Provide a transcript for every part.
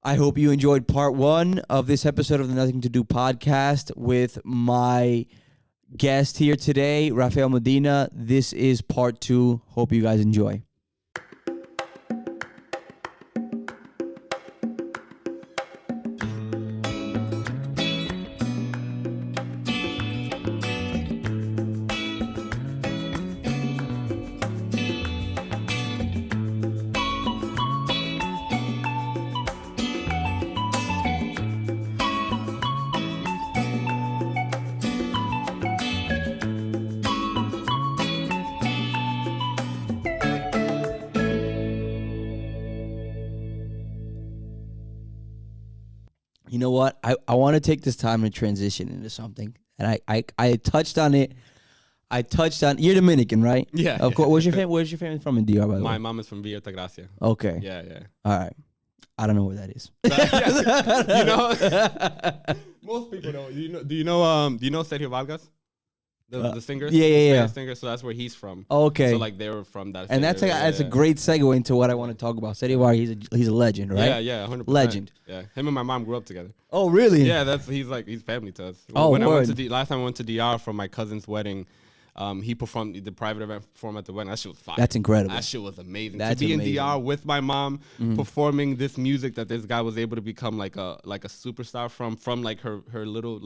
I hope you enjoyed part 1 of this episode of the Nothing to Do podcast with my guest here today, Rafael Medina. This is part 2. Hope you guys enjoy. You know what? I want to take this time to transition into something. And I touched on it. You're Dominican, right? Yeah. Of course. Where's your family from in DR, by the way? My mom is from Villa Altagracia. Okay. Yeah. All right. I don't know where that is. You know, most people don't. Do you know Sergio Vargas? The singer? Yeah. Singer, so that's where he's from. Okay. So like they were from that. And that's a great segue into what I want to talk about. Sergio Vargas, he's a legend, right? Yeah, 100%. Legend. Yeah, him and my mom grew up together. Oh, really? Yeah, he's family to us. Oh, when word. I went to last time I went to DR for my cousin's wedding, he performed the private event performed at the wedding. That shit was fire. That's incredible. That shit was amazing. That's to be amazing. in DR with my mom performing this music that this guy was able to become like a superstar from like her little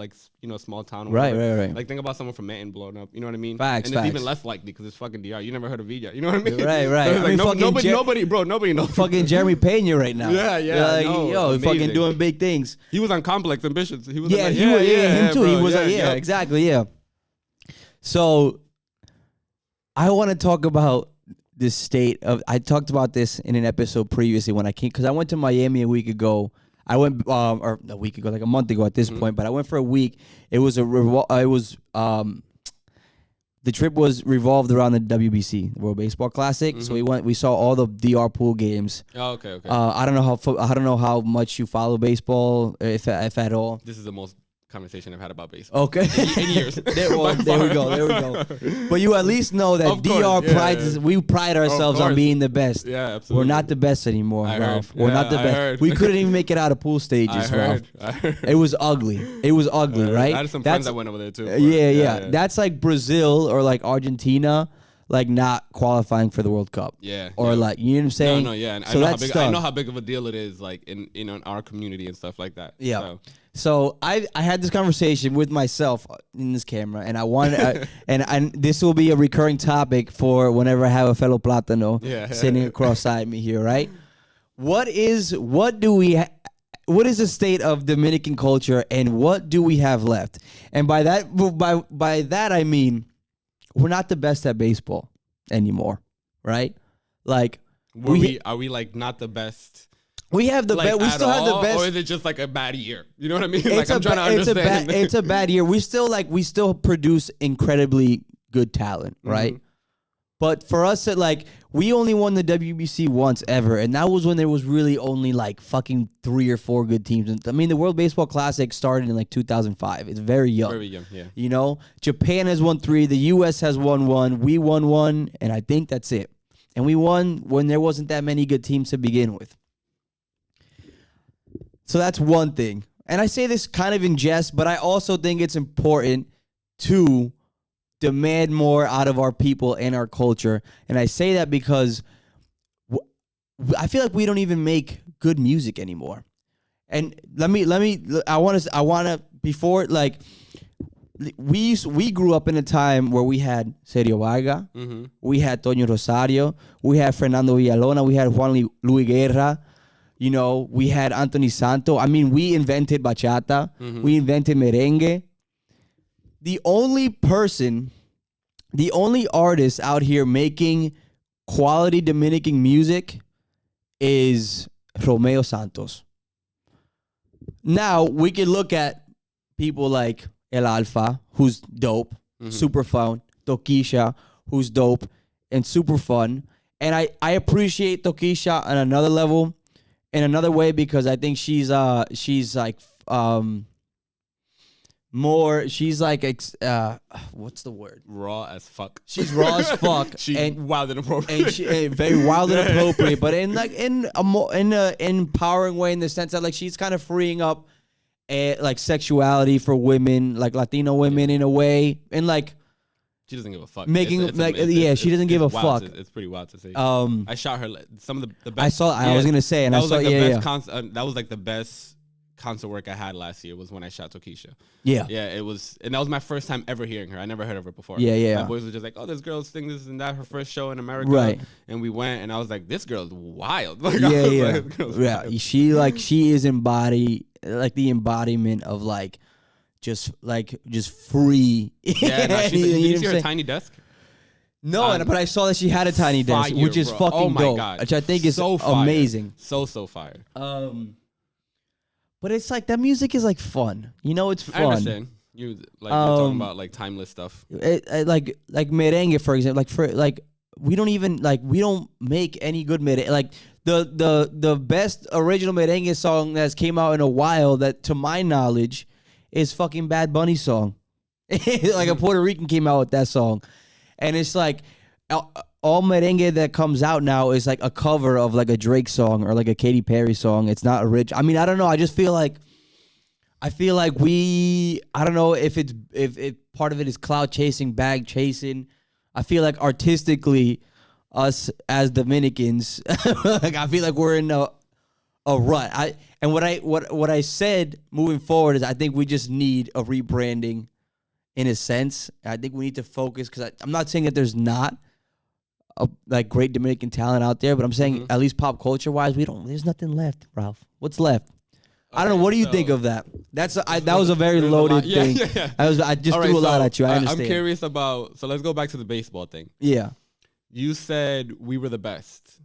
small town. Or Right. Like think about someone from Manton blowing up. You know what I mean? Facts. It's even less likely because it's fucking DR. You never heard of Villa. You know what I mean? Right. So I mean, nobody knows. Fucking Jeremy Pena right now. Yeah. Yo, fucking doing big things. He was on Complex Ambitions. He was him too. bro. He was exactly. Yeah. So I want to talk about this state of. I talked about this in an episode previously when I came because I went to Miami a week ago. I went or a week ago, like a month ago at this point, but I went for a week. It was the trip was revolved around the WBC, the World Baseball Classic. So we saw all the DR pool games. Oh, okay. I don't know how much you follow baseball, if at all. This is the most conversation I've had about baseball. Okay. in years. There we go. But you at least know that DR we pride ourselves on being the best. Yeah, absolutely. We're not the best anymore, Ralph. We're not the best. Heard. We couldn't even make it out of pool stages, Ralph. I heard. It was ugly, right? I had some friends that went over there too. Yeah. That's like Brazil or like Argentina, like not qualifying for the World Cup. Yeah. Or like, you know what I'm saying? No, yeah. And so I know how big of a deal it is, like in our community and stuff like that. Yeah. So I had this conversation with myself in this camera, and I wanted, and this will be a recurring topic for whenever I have a fellow Plátano sitting across side me here, right? What is the state of Dominican culture, and what do we have left? And by that I mean we're not the best at baseball anymore, right? Like are we like not the best? We have the best. We still have the best. Or is it just like a bad year? You know what I mean? Like I'm trying to understand. It's a bad year. We still produce incredibly good talent, right? But for us, we only won the WBC once ever, and that was when there was really only like fucking 3 or 4 good teams. I mean, the World Baseball Classic started in like 2005. It's very young. Very young, yeah. You know, Japan has won 3. The U.S. has won 1. We won 1, and I think that's it. And we won when there wasn't that many good teams to begin with. So that's one thing. And I say this kind of in jest, but I also think it's important to demand more out of our people and our culture. And I say that because I feel like we don't even make good music anymore. And I want to before, like, we grew up in a time where we had Sergio Vargas, we had Toño Rosario, we had Fernando Villalona, we had Juan Luis Guerra. You know, we had Anthony Santo. I mean, we invented bachata. We invented merengue. The only artist out here making quality Dominican music is Romeo Santos. Now, we can look at people like El Alfa, who's dope, super fun. Toquisha, who's dope and super fun. And I appreciate Toquisha on another level. In another way, because I think she's like more. She's like, what's the word? Raw as fuck. She's raw as fuck. She's wild and appropriate. And very wild and appropriate, but in a more empowering way, in the sense that like she's kind of freeing up, like sexuality for women, like Latino women in a way, and like. She doesn't give a fuck. She doesn't give a fuck. It's pretty wild to say. I shot her some of the best. I was gonna say, and I saw. That was like the best concert work I had last year. Was when I shot Tokisha. Yeah. It was, and that was my first time ever hearing her. I never heard of her before. Yeah. My boys were just like, "Oh, this girl's sing this and that." Her first show in America. Right. And we went, and I was like, "This girl's wild." Like, yeah. Wild. She is the embodiment of like. Just free. Yeah, did you see her tiny desk? No, but I saw that she had a tiny desk, which is fucking dope. God. Which I think is so amazing. So fire. But it's like that music is like fun. You know, it's fun. I understand. You're talking about like timeless stuff. Like merengue, for example. We don't make any good merengue. Like the best original merengue song that's came out in a while, that to my knowledge. Is fucking Bad Bunny's song. Like a Puerto Rican came out with that song. And it's like all merengue that comes out now is like a cover of like a Drake song or like a Katy Perry song. It's not original. I mean, I don't know. I just feel like I don't know if part of it is cloud chasing, bag chasing. I feel like artistically us as Dominicans, like I feel like we're in a rut. What I said moving forward is I think we just need a rebranding, in a sense. I think we need to focus, because I'm not saying that there's not like great Dominican talent out there, but I'm saying at least pop culture wise, there's nothing left, Ralph. What's left? I don't know. What do you think of that? That was a very loaded thing. Yeah. I just threw a lot at you. I understand. I'm curious about. So let's go back to the baseball thing. Yeah. You said we were the best,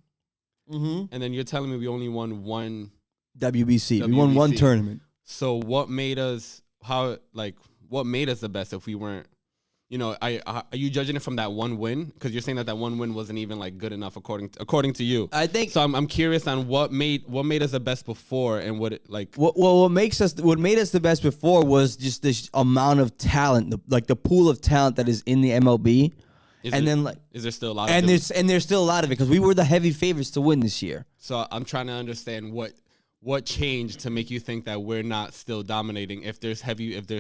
and then you're telling me we only won one. WBC. We won one tournament. So what made us what made us the best if we weren't, are you judging it from that one win? Because you're saying that one win wasn't even like good enough according to you. I think so. I'm curious on what made us the best before, and what made us the best before was just this amount of talent, like the pool of talent that is in the MLB. Is there still a lot of it? And there's still a lot of it, because we were the heavy favorites to win this year. So I'm trying to understand what changed to make you think that we're not still dominating? If there's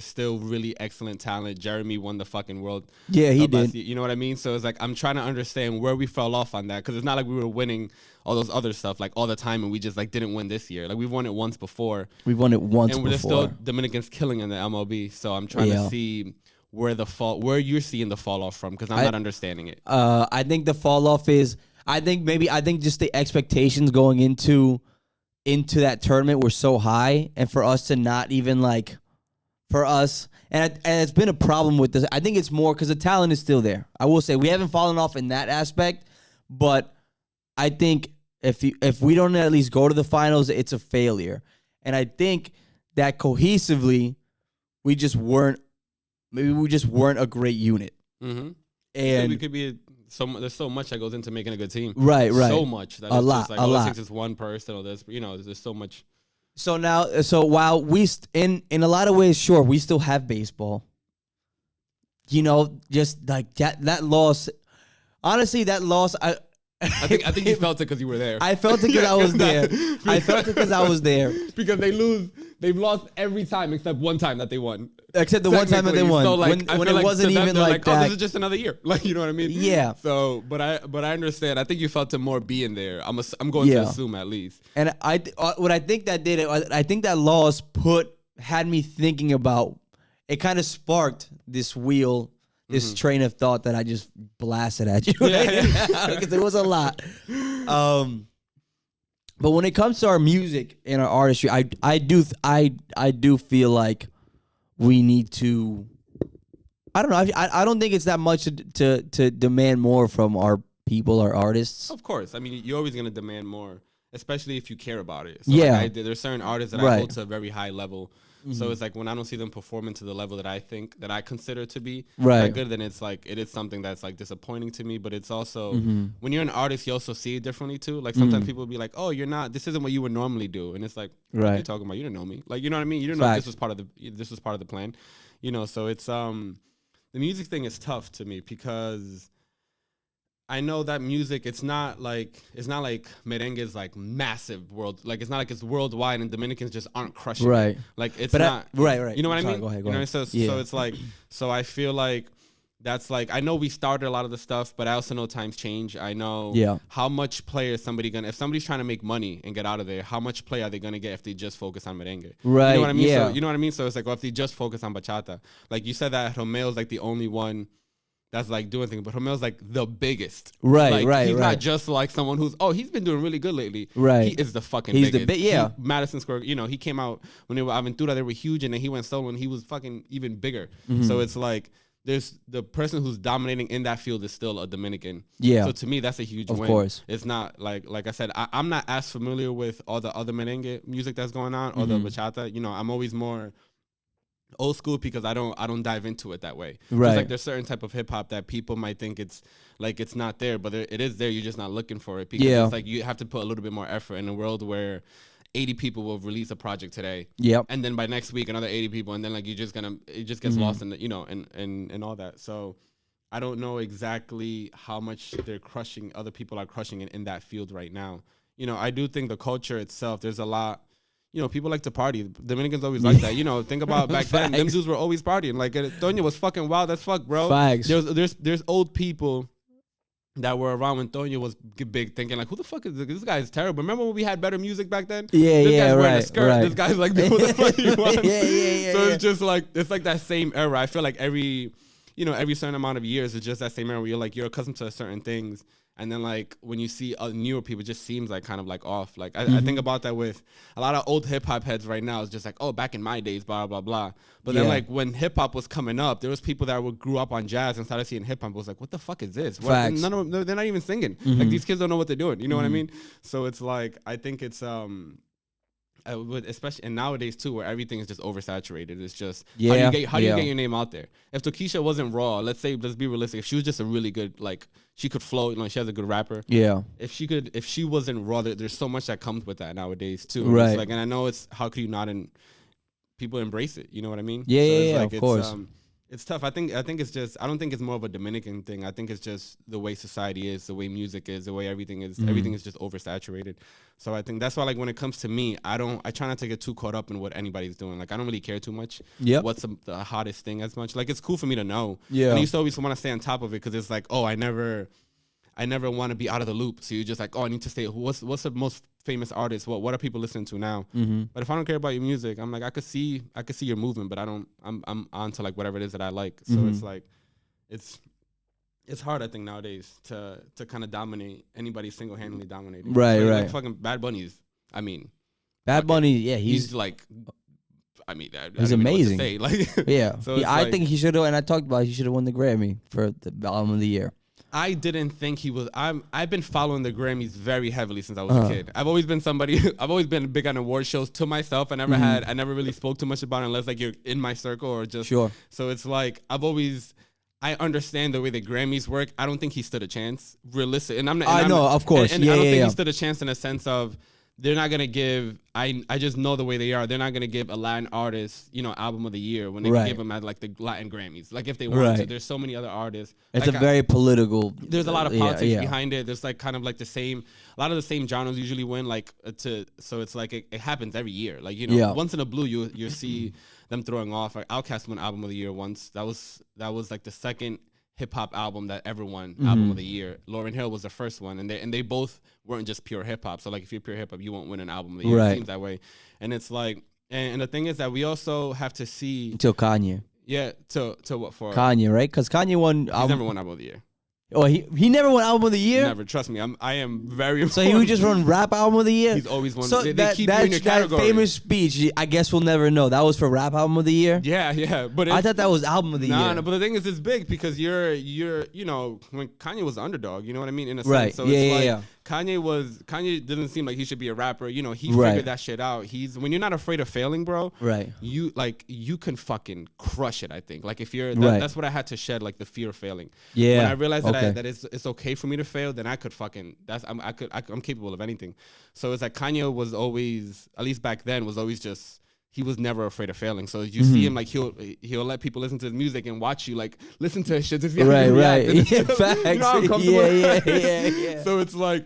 still really excellent talent. Jeremy won the fucking world. Yeah, he did. You know what I mean? So it's like, I'm trying to understand where we fell off on that, because it's not like we were winning all those other stuff like all the time, and we just like didn't win this year. Like, we've won it once before. We've won it once and before. And we're still Dominicans killing in the MLB. So I'm trying to see where you're seeing the fall off from, because I'm not understanding it. I think the fall off is, I think just the expectations going into that tournament were so high, and for us to not even and it's been a problem with this. I think it's more because the talent is still there. I will say we haven't fallen off in that aspect, but I think if we don't at least go to the finals, it's a failure. And I think that cohesively, we just weren't a great unit. Mm-hmm. And we could be. There's so much that goes into making a good team. Right. So much. That a lot. Just like, it takes is one person, or there's so much. So while we, in a lot of ways, sure, we still have baseball. Just like that loss. Honestly, that loss, I think you felt it because you were there. I felt it because I was there. Because they've lost every time except one time that they won. Except the one time that they won. So like, when it wasn't even like that. Oh, this is just another year. Like, you know what I mean? Yeah. So, but I understand. I think you felt it more being there. I'm going to assume at least. And what I think that did it, I think that loss had me thinking about, it kind of sparked this wheel, this train of thought that I just blasted at you. Because it was a lot. But when it comes to our music and our artistry, I do feel like we need to. I don't know. I don't think it's that much to demand more from our people, our artists. Of course, I mean, you're always gonna demand more, especially if you care about it. So yeah, there's certain artists that I hold to a very high level. So it's like when I don't see them performing to the level that I think that I consider to be Right. that good, then it's like it is something that's like disappointing to me. But it's also when you're an artist, you also see it differently too. Like sometimes people will be like, "Oh, you're not. This isn't what you would normally do," and it's like, "What are you talking about? You didn't know me. Like, you know what I mean? You didn't know this was part of the plan, you know." So it's the music thing is tough to me because I know that music, it's not like merengue is like massive world, like it's not like it's worldwide and Dominicans just aren't crushing it. Like it's not right. You know what I mean? Go ahead. You know, so it's like, so I feel like that's like, I know we started a lot of the stuff, but I also know times change. I know how much play is somebody gonna, if somebody's trying to make money and get out of there, how much play are they gonna get if they just focus on merengue? Right. You know what I mean? Yeah. So you know what I mean? So it's like, well, if they just focus on bachata, like you said that Romeo's like the only one that's like doing things, but Romeo's like the biggest. Right, like, He's not just like someone who's, oh, he's been doing really good lately. Right. He is the fucking he's biggest. Madison Square, you know, he came out when they were Aventura, they were huge, and then he went solo and he was fucking even bigger. So it's like, there's the person who's dominating in that field is still a Dominican. Yeah. So to me, that's a huge win. Of course. It's not like I said, I'm not as familiar with all the other merengue music that's going on or the bachata. You know, I'm always more old school because I don't dive into it that way. Right. Just like there's certain type of hip hop that people might think it's like it's not there, but it is there. You're just not looking for it because it's like you have to put a little bit more effort in a world where 80 people will release a project today. Yep. And then by next week another 80 people, and then like it just gets lost in the, you know, and all that. So I don't know exactly how much they're crushing, other people are crushing in that field right now. You know, I do think the culture itself, there's a lot. You know, people like to party. Dominicans always like that. You know, think about back then. Them dudes were always partying. Like, Toño was fucking wild as fuck, bro. Facts. There's old people that were around when Toño was big, thinking like, who the fuck is this guy? Is terrible. Remember when we had better music back then? Yeah, this guy's wearing right, a skirt. right. This guy's like, what the fuck he wants? So Yeah. it's just like, it's like that same era. I feel like every certain amount of years, it's just that same era where you're accustomed to certain things. And then like when you see newer people, it just seems like kind of like off. Like I think about that with a lot of old hip hop heads right now. It's just like, oh, back in my days, blah blah blah. But then like when hip hop was coming up, there was people that grew up on jazz and started seeing hip hop. Was like, what the fuck is this? Facts. None of them, they're not even singing. Like these kids don't know what they're doing. You know what I mean? So it's like I think it's especially and nowadays too, where everything is just oversaturated. It's just how do you get your name out there? If Tokisha wasn't raw, let's be realistic. If she was just a really good, like she could flow, you know, she has a good rapper. Yeah. If she wasn't raw, there's so much that comes with that nowadays too. Right. It's like, and I know it's how could you not people embrace it? You know what I mean? Yeah, of course. It's tough. I think it's just, I don't think it's more of a Dominican thing. I think it's just the way society is, the way music is, the way everything is. Everything is just oversaturated. So I think that's why, like, when it comes to me, I try not to get too caught up in what anybody's doing. Like, I don't really care too much. What's the hottest thing as much. Like, it's cool for me to know. Yeah. And I used to always want to stay on top of it because it's like, oh, I never want to be out of the loop. So you're just like, oh, I need to stay. What's the most famous artist? What are people listening to now? But if I don't care about your music, I'm like, I could see your movement, but I'm on to like whatever it is that I like. So it's like, it's hard, I think, nowadays to kind of dominate anybody single-handedly dominating. Right. Like fucking Bad Bunny's. I mean, Bad Bunny. Yeah, he's like. I mean, he's amazing. Like, yeah. So I think he should have, and I talked about he should have won the Grammy for the album of the year. I didn't think he was. I've been following the Grammys very heavily since I was a kid. I've always been I've always been big on award shows to myself. I never really spoke too much about it unless like you're in my circle or just. Sure. So it's like I understand the way the Grammys work. I don't think he stood a chance. Realistic, and I know, of course. And I don't think he stood a chance in a sense of they're not gonna give. I just know the way they are. They're not gonna give a Latin artist, you know, album of the year when they can give them at like the Latin Grammys. Like if they want to. There's so many other artists. It's like a very political. There's a lot of politics behind it. There's like kind of like a lot of the same genres usually win. So it's like it happens every year. Like, you know, once in a blue you see them throwing off. Like Outkast won album of the year once. That was like the second hip hop album that ever won album of the year. Lauryn Hill was the first one, and they both weren't just pure hip hop. So like if you're pure hip hop, you won't win an album of the year. Right. It seems that way. And it's like, and the thing is that we also have to see until Kanye. Yeah, to what for Kanye, right? Because Kanye won. He's never won album of the year. Oh, he never won album of the year. Never, trust me. I am very. So he would just run rap album of the year. He's always won. So they keep you in your category. That famous speech, I guess we'll never know. That was for rap album of the year. Yeah. But I thought that was album of the year. No, but the thing is, it's big because you're you know, when Kanye was the underdog, you know what I mean, in a sense. So it's like Kanye doesn't seem like he should be a rapper. You know, he figured that shit out. When you're not afraid of failing, bro. Right. You can fucking crush it. I think. Like if you're, that's what I had to shed, like the fear of failing. Yeah. When I realized that it's okay for me to fail, then I could fucking. I'm capable of anything. So it's like Kanye was always, at least back then, was always just. He was never afraid of failing. So you see him like he'll let people listen to his music and watch you like listen to his shit. Just right. Yeah, facts. You know how uncomfortable. Yeah. So it's like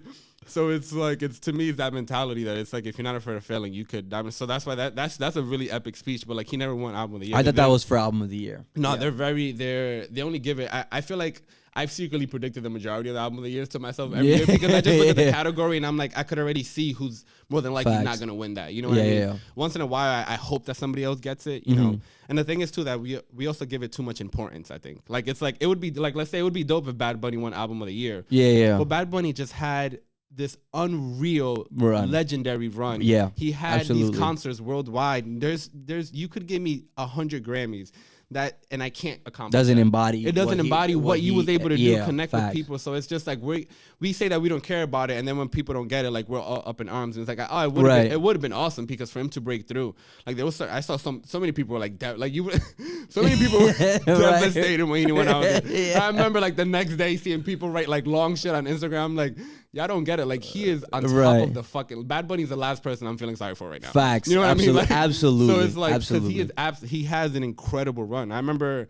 it's to me it's that mentality that it's like if you're not afraid of failing, you could diamond. So that's why that's a really epic speech. But like he never won album of the year. I thought that was for album of the year. No, they only give it. I feel like I've secretly predicted the majority of the album of the years to myself every year because I just look at the category and I'm like, I could already see who's more than likely not gonna win that. You know what I mean? Yeah. Once in a while, I hope that somebody else gets it. You know. And the thing is too that we also give it too much importance. I think like it's like it would be like let's say it would be dope if Bad Bunny won album of the year. Yeah. But Bad Bunny just had this unreal legendary run. Yeah, he had these concerts worldwide. There's you could give me 100 Grammys. That and I can't accomplish. Doesn't embody. It doesn't embody what he was able to do, connect with people. So it's just like we say that we don't care about it, and then when people don't get it, like we're all up in arms. And it's like, oh, it would have been awesome because for him to break through, like there was, I saw so many people were like, so many people were devastated when he went out there. I remember like the next day seeing people write like long shit on Instagram, like. Y'all don't get it. Like he is on top of the fucking. Bad Bunny's the last person I'm feeling sorry for right now. Facts. You know what I mean? Like, absolutely. So it's like because he has an incredible run. I remember.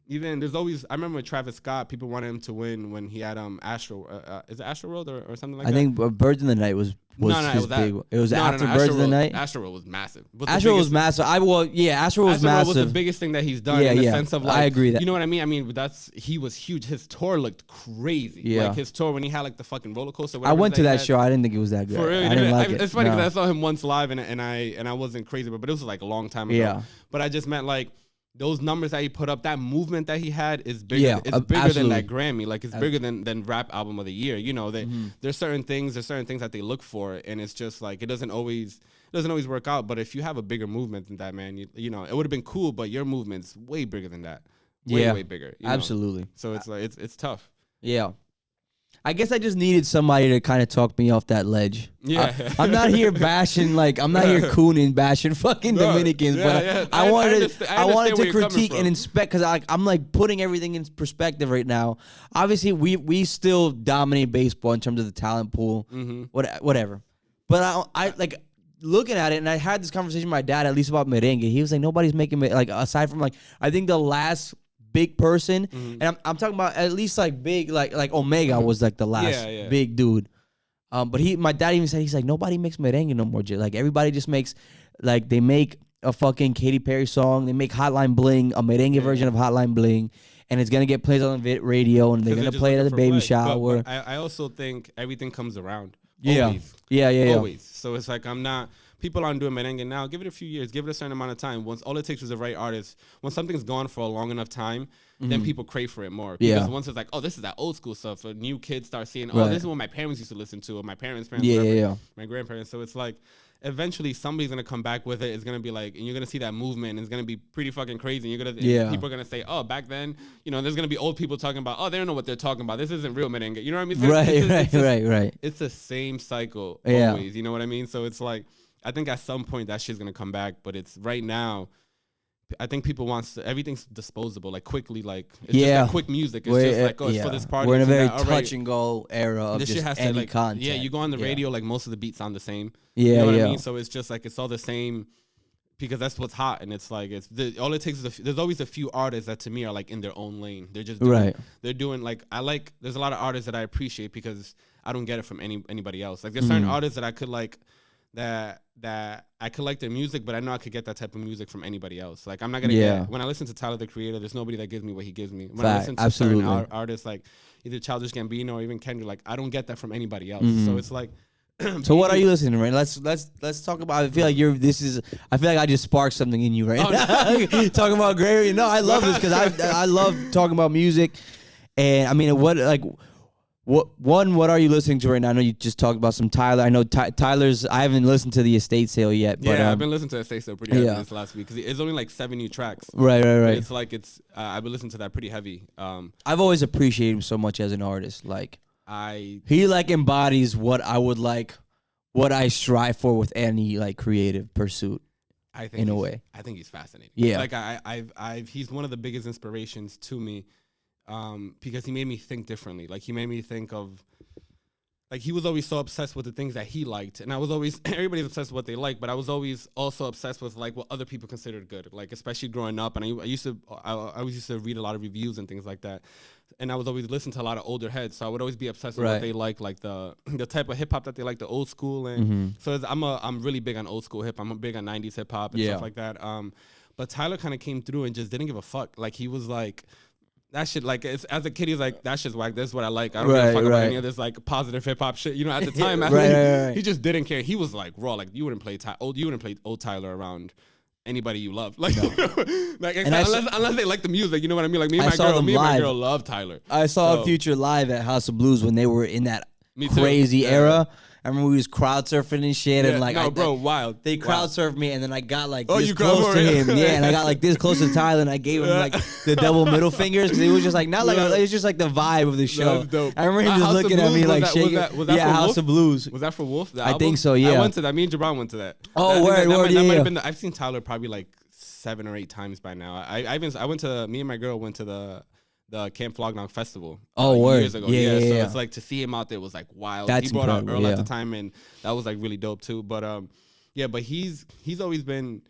Even I remember with Travis Scott, people wanted him to win when he had Astro. Is it Astro World or something like that? I think Birds in the Night was his big. It was after Birds in the Night. Astro World was massive. Astro was massive. Astro World was massive. Was the biggest thing that he's done in the sense of like. I agree that. You know what I mean? I mean he was huge. His tour looked crazy. Yeah. Like his tour when he had like the fucking roller coaster. I went to that show. I didn't think it was that good. For real, I didn't like it. It's funny because I saw him once live and I wasn't crazy, but it was like a long time ago. Yeah. But I just meant like. Those numbers that he put up, that movement that he had is bigger. Yeah, it's bigger than that Grammy. Like it's bigger than rap album of the year. You know, there's certain things that they look for, and it's just like it doesn't always work out. But if you have a bigger movement than that, man, you know, it would have been cool. But your movement's way bigger than that. Way bigger. Absolutely. Know? So it's like it's tough. Yeah. I guess I just needed somebody to kind of talk me off that ledge. Yeah. I'm not here bashing, like, I'm not here cooning, bashing fucking Dominicans, but I wanted to critique and inspect because I'm like putting everything in perspective right now. Obviously, we still dominate baseball in terms of the talent pool, whatever. But I like looking at it, and I had this conversation with my dad, at least about merengue. He was like, nobody's making it, like, aside from, like, I think the last big person, and I'm talking about at least like big, like Omega was like the last big dude. But my dad even said, he's like, nobody makes merengue no more. Like everybody just makes, like they make a fucking Katy Perry song, they make Hotline Bling, a merengue version of Hotline Bling, and it's gonna get played on the radio, and they're gonna play it at the baby shower. But I also think everything comes around. Yeah. Always. So it's like people aren't doing merengue now. Give it a few years. Give it a certain amount of time. Once all it takes is the right artist. When something's gone for a long enough time, then people crave for it more. Because once it's like, oh, this is that old school stuff. New kids start seeing, oh, this is what my parents used to listen to, or my parents, my grandparents. So it's like, eventually somebody's gonna come back with it. It's gonna be like, and you're gonna see that movement. And it's gonna be pretty fucking crazy. And people are gonna say, oh, back then, you know, there's gonna be old people talking about, oh, they don't know what they're talking about. This isn't real merengue. You know what I mean? Right. It's the same cycle always. You know what I mean? So it's like, I think at some point that shit's gonna come back, but it's right now. I think people want everything's disposable, like quickly, like it's just like quick music. It's just like, oh, it's for this party. We're in a very touch and go era of this just shit has any like, content. Yeah, you go on the radio, like most of the beats sound the same. Yeah, you know what I mean? So it's just like it's all the same because that's what's hot, and it's like all it takes is there's always a few artists that to me are like in their own lane. They're just doing, they're doing like there's a lot of artists that I appreciate because I don't get it from anybody else. Like there's certain artists that I could like. That I collect their music, but I know I could get that type of music from anybody else. Like I'm not gonna get when I listen to Tyler the Creator, there's nobody that gives me what he gives me. When I listen to certain artists like either Childish Gambino or even Kendrick, like I don't get that from anybody else. So it's like. So what are you listening to right? Let's talk about. I feel like I feel like I just sparked something in you right now. Talking about Gray. No, I love this because I love talking about music, and I mean what are you listening to right now? I know you just talked about some Tyler. I know Tyler's. I haven't listened to the Estate Sale yet. But, I've been listening to Estate Sale pretty heavy this last week because it's only like 7 new tracks. Right. It's like I've been listening to that pretty heavy. I've always appreciated him so much as an artist. Like he like embodies what I would like, what I strive for with any like creative pursuit. I think in a way, I think he's fascinating. Yeah, like he's one of the biggest inspirations to me, because he made me think differently. Like he made me think of, like he was always so obsessed with the things that he liked, and I was always everybody's obsessed with what they like, but I was always also obsessed with like what other people considered good. Like especially growing up, and I always used to read a lot of reviews and things like that, and I was always listening to a lot of older heads, so I would always be obsessed with what they like the type of hip hop that they like, the old school, and so I'm really big on old school hip. I'm big on 90s hip hop and stuff like that. But Tyler kind of came through and just didn't give a fuck. Like he was like, that shit, like, as a kid, he's like, that shit's whack. This is what I like. I don't give a fuck about any of this, like, positive hip-hop shit. You know, at the time, he just didn't care. He was, like, raw. Like, you wouldn't play old Tyler around anybody you love. Like, no. Like unless they like the music. You know what I mean? Like, me and my girl love Tyler. I saw Future live at House of Blues when they were in that crazy era. I remember we was crowd surfing and shit, and like, wild. They crowd surfed me, and then I got like this close to him, and I got like this close to Tyler, and I gave him like the double middle fingers because it was just like it was just like the vibe of the show. I remember him just looking at me like shaking. House of Blues. Was that for Wolf? I think so. Yeah, I went to that. Me and Jabron went to that. Oh, word. That might have been. I've seen Tyler probably like 7 or 8 times by now. I went to me and my girl went to the Camp Floggnong Festival years ago. Yeah. So it's like to see him out there was like wild. He brought out Earl at the time, and that was like really dope too. But but he's always been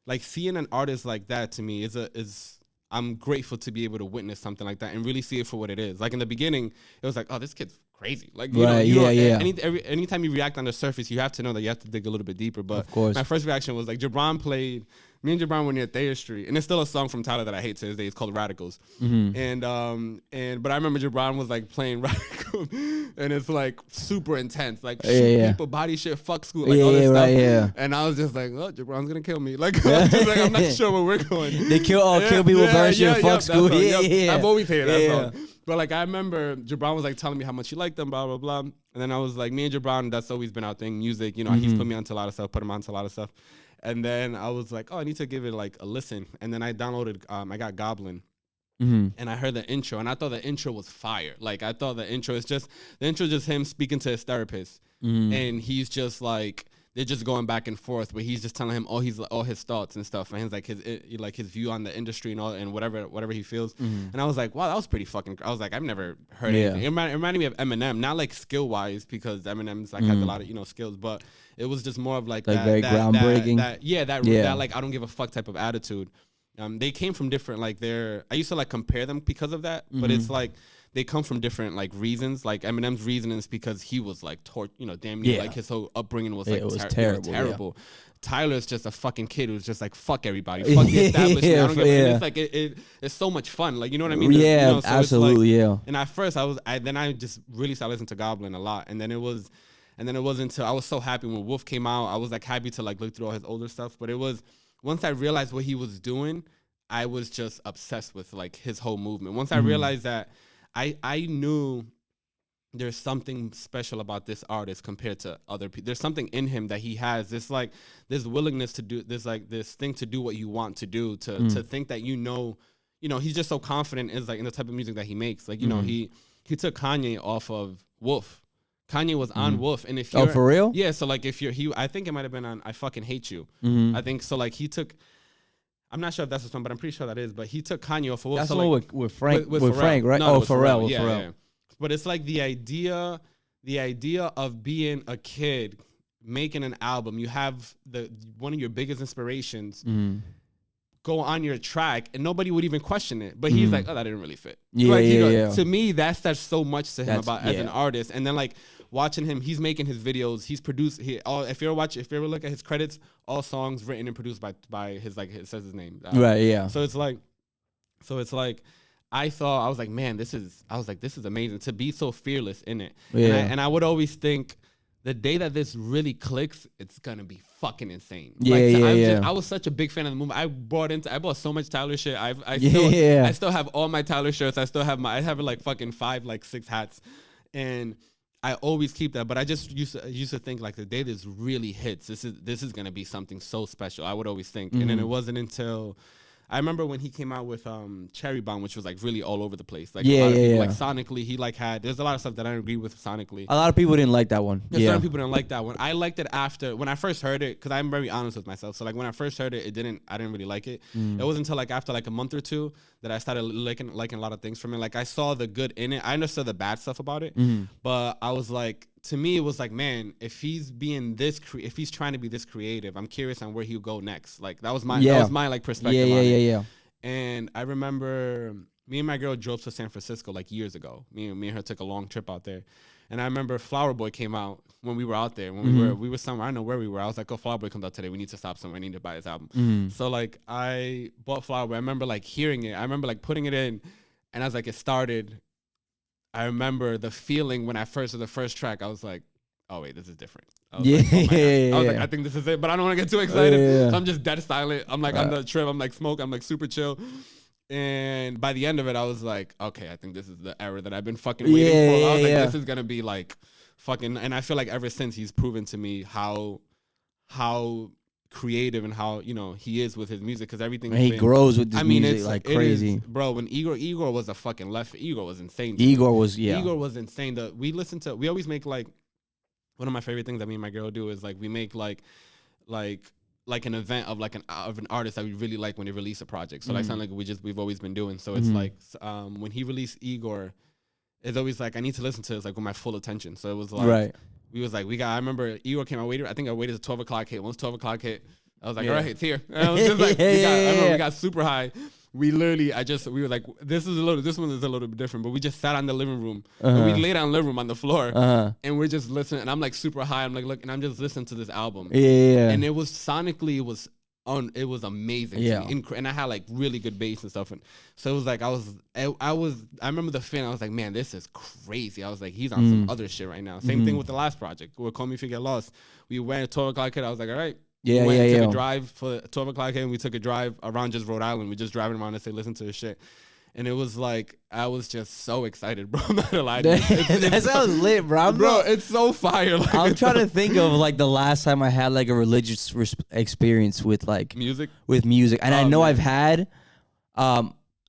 like, seeing an artist like that to me is I'm grateful to be able to witness something like that and really see it for what it is. Like in the beginning, it was like, oh, this kid's crazy. Like anytime you react on the surface, you have to know that you have to dig a little bit deeper. But of course, my first reaction was like Jabron played. Me and Jabron were near Thayer Street, and it's still a song from Tyler that I hate to this day. It's called Radicals, but I remember Jabron was like playing Radicals, and it's like super intense, like shoot people, body shit, fuck school, like all this stuff. And I was just like, oh, Jabron's gonna kill me. Like, I'm not sure where we're going. They kill people, burn shit, fuck school. I've always hated that song. But like I remember Jabron was like telling me how much he liked them, blah blah blah, and then I was like, me and Jabron, that's always been our thing, music. You know, he's put me onto a lot of stuff, put him onto a lot of stuff. And then I was like, oh, I need to give it like a listen. And then I downloaded, I got Goblin. And I heard the intro, and I thought the intro was fire. Like, I thought the intro is just him speaking to his therapist. And he's just like, they're just going back and forth, but he's just telling him all his thoughts and stuff, and his view on the industry and all, and whatever he feels. And I was like, wow, that was pretty fucking. I was like, I've never heard anything. It reminded me of Eminem, not like skill wise, because Eminem's like has a lot of skills, but it was just more of like that, very groundbreaking. That like I don't give a fuck type of attitude. They came from different I used to like compare them because of that, but it's like they come from different like reasons. Like Eminem's reason is because he was like damn near like his whole upbringing was like terrible. Tyler's just a fucking kid who's just like fuck everybody, fuck the establishment. I don't give It's like it's so much fun. Like, you know what I mean? Yeah, so absolutely. Like, and at first I just really started listening to Goblin a lot, and then it wasn't until I was so happy when Wolf came out. I was like happy to like look through all his older stuff, but it was once I realized what he was doing, I was just obsessed with like his whole movement. Once I realized that, I knew there's something special about this artist compared to other people. There's something in him that he has. This like this willingness to do this, like this thing to do what you want to do, to think that he's just so confident in like in the type of music that he makes. Like, he took Kanye off of Wolf. Kanye was on Wolf, and if you're, for real? Yeah, so like I think it might have been on I Fucking Hate You. I think so. Like he took. I'm not sure if that's the song, but I'm pretty sure that is. But he took Kanye off of Wolf. That's so the one like, with Frank, with Frank, right? No, Pharrell. Yeah. But it's like the idea of being a kid making an album. You have one of your biggest inspirations go on your track, and nobody would even question it. But he's like, oh, that didn't really fit. Yeah. To me, that says so much to him as an artist. And then like watching him, he's making his videos, he's produced. If you ever look at his credits, all songs written and produced by his like it says his name. Right. Yeah. So it's like. I was like, man, this is amazing to be so fearless in it. Yeah. And I would always think the day that this really clicks, it's gonna be fucking insane. I was such a big fan of the movie. I bought so much Tyler shit. I still have all my Tyler shirts. I have like fucking 6 hats, and I always keep that. But I just used to think like the day this really hits, this is gonna be something so special. I would always think, and then it wasn't until I remember when he came out with Cherry Bomb, which was like really all over the place. Like Yeah, a lot of yeah, people, yeah. like sonically, he like had. There's a lot of stuff that I don't agree with sonically. A lot of people didn't like that one. Yeah, certain people didn't like that one. I liked it after when I first heard it because I'm very honest with myself. So like when I first heard it, I didn't really like it. It wasn't until like after like a month or two that I started liking a lot of things from it. Like I saw the good in it. I understood the bad stuff about it, but I was like, to me, it was like, man, if he's being this, if he's trying to be this creative, I'm curious on where he'll go next. Like that was my like perspective. Yeah. And I remember me and my girl drove to San Francisco like years ago. Me and her took a long trip out there. And I remember Flower Boy came out when we were out there. When we were somewhere, I don't know where we were. I was like, oh, Flower Boy comes out today. We need to stop somewhere. I need to buy his album. So like I bought Flower Boy. I remember like hearing it. I remember like putting it in, and I was like, it started. I remember the feeling when I first heard the first track. I was like, oh wait, this is different. I was like, oh my God. I was like, I think this is it, but I don't want to get too excited. So I'm just dead silent. I'm like on the trip. I'm like smoke. I'm like super chill. And by the end of it, I was like, okay, I think this is the era that I've been fucking waiting for. I was like, this is gonna be like fucking. And I feel like ever since he's proven to me how creative and how he is with his music, because everything he grows with his music it's like crazy, bro. When Igor was a fucking left. Igor was insane. Igor was insane. We always make like one of my favorite things that me and my girl do is like we make like an event of of an artist that we really like when they release a project. So like something like we've always been doing. So it's like when he released Igor, it's always like I need to listen to it like with my full attention. So it was like we was like I remember Igor came out. I think I waited till 12 o'clock hit. Once 12 o'clock hit, I was like, all right, it's here. And I was just like, I remember we got super high. We literally, we were like, this one is a little bit different, but we just sat on the living room. And we laid on the living room on the floor, and we're just listening. And I'm like super high. I'm like, look, and I'm just listening to this album. Yeah. And it was sonically, it was amazing. Yeah. And I had like really good bass and stuff. And so it was like, I remember the feeling. I was like, man, this is crazy. I was like, he's on some other shit right now. Same thing with the last project. Call Me If You Get Lost. We went at 12 o'clock hit. I was like, all right. Yeah, we took a drive for 12 o'clock and we took a drive around just Rhode Island. We just driving around and say, listen to this shit. And it was like, I was just so excited, bro. I'm not gonna lie to you. That sounds lit, bro. It's so fire. Like, I'm trying to think of like the last time I had like a religious experience with like music. And I know I've had,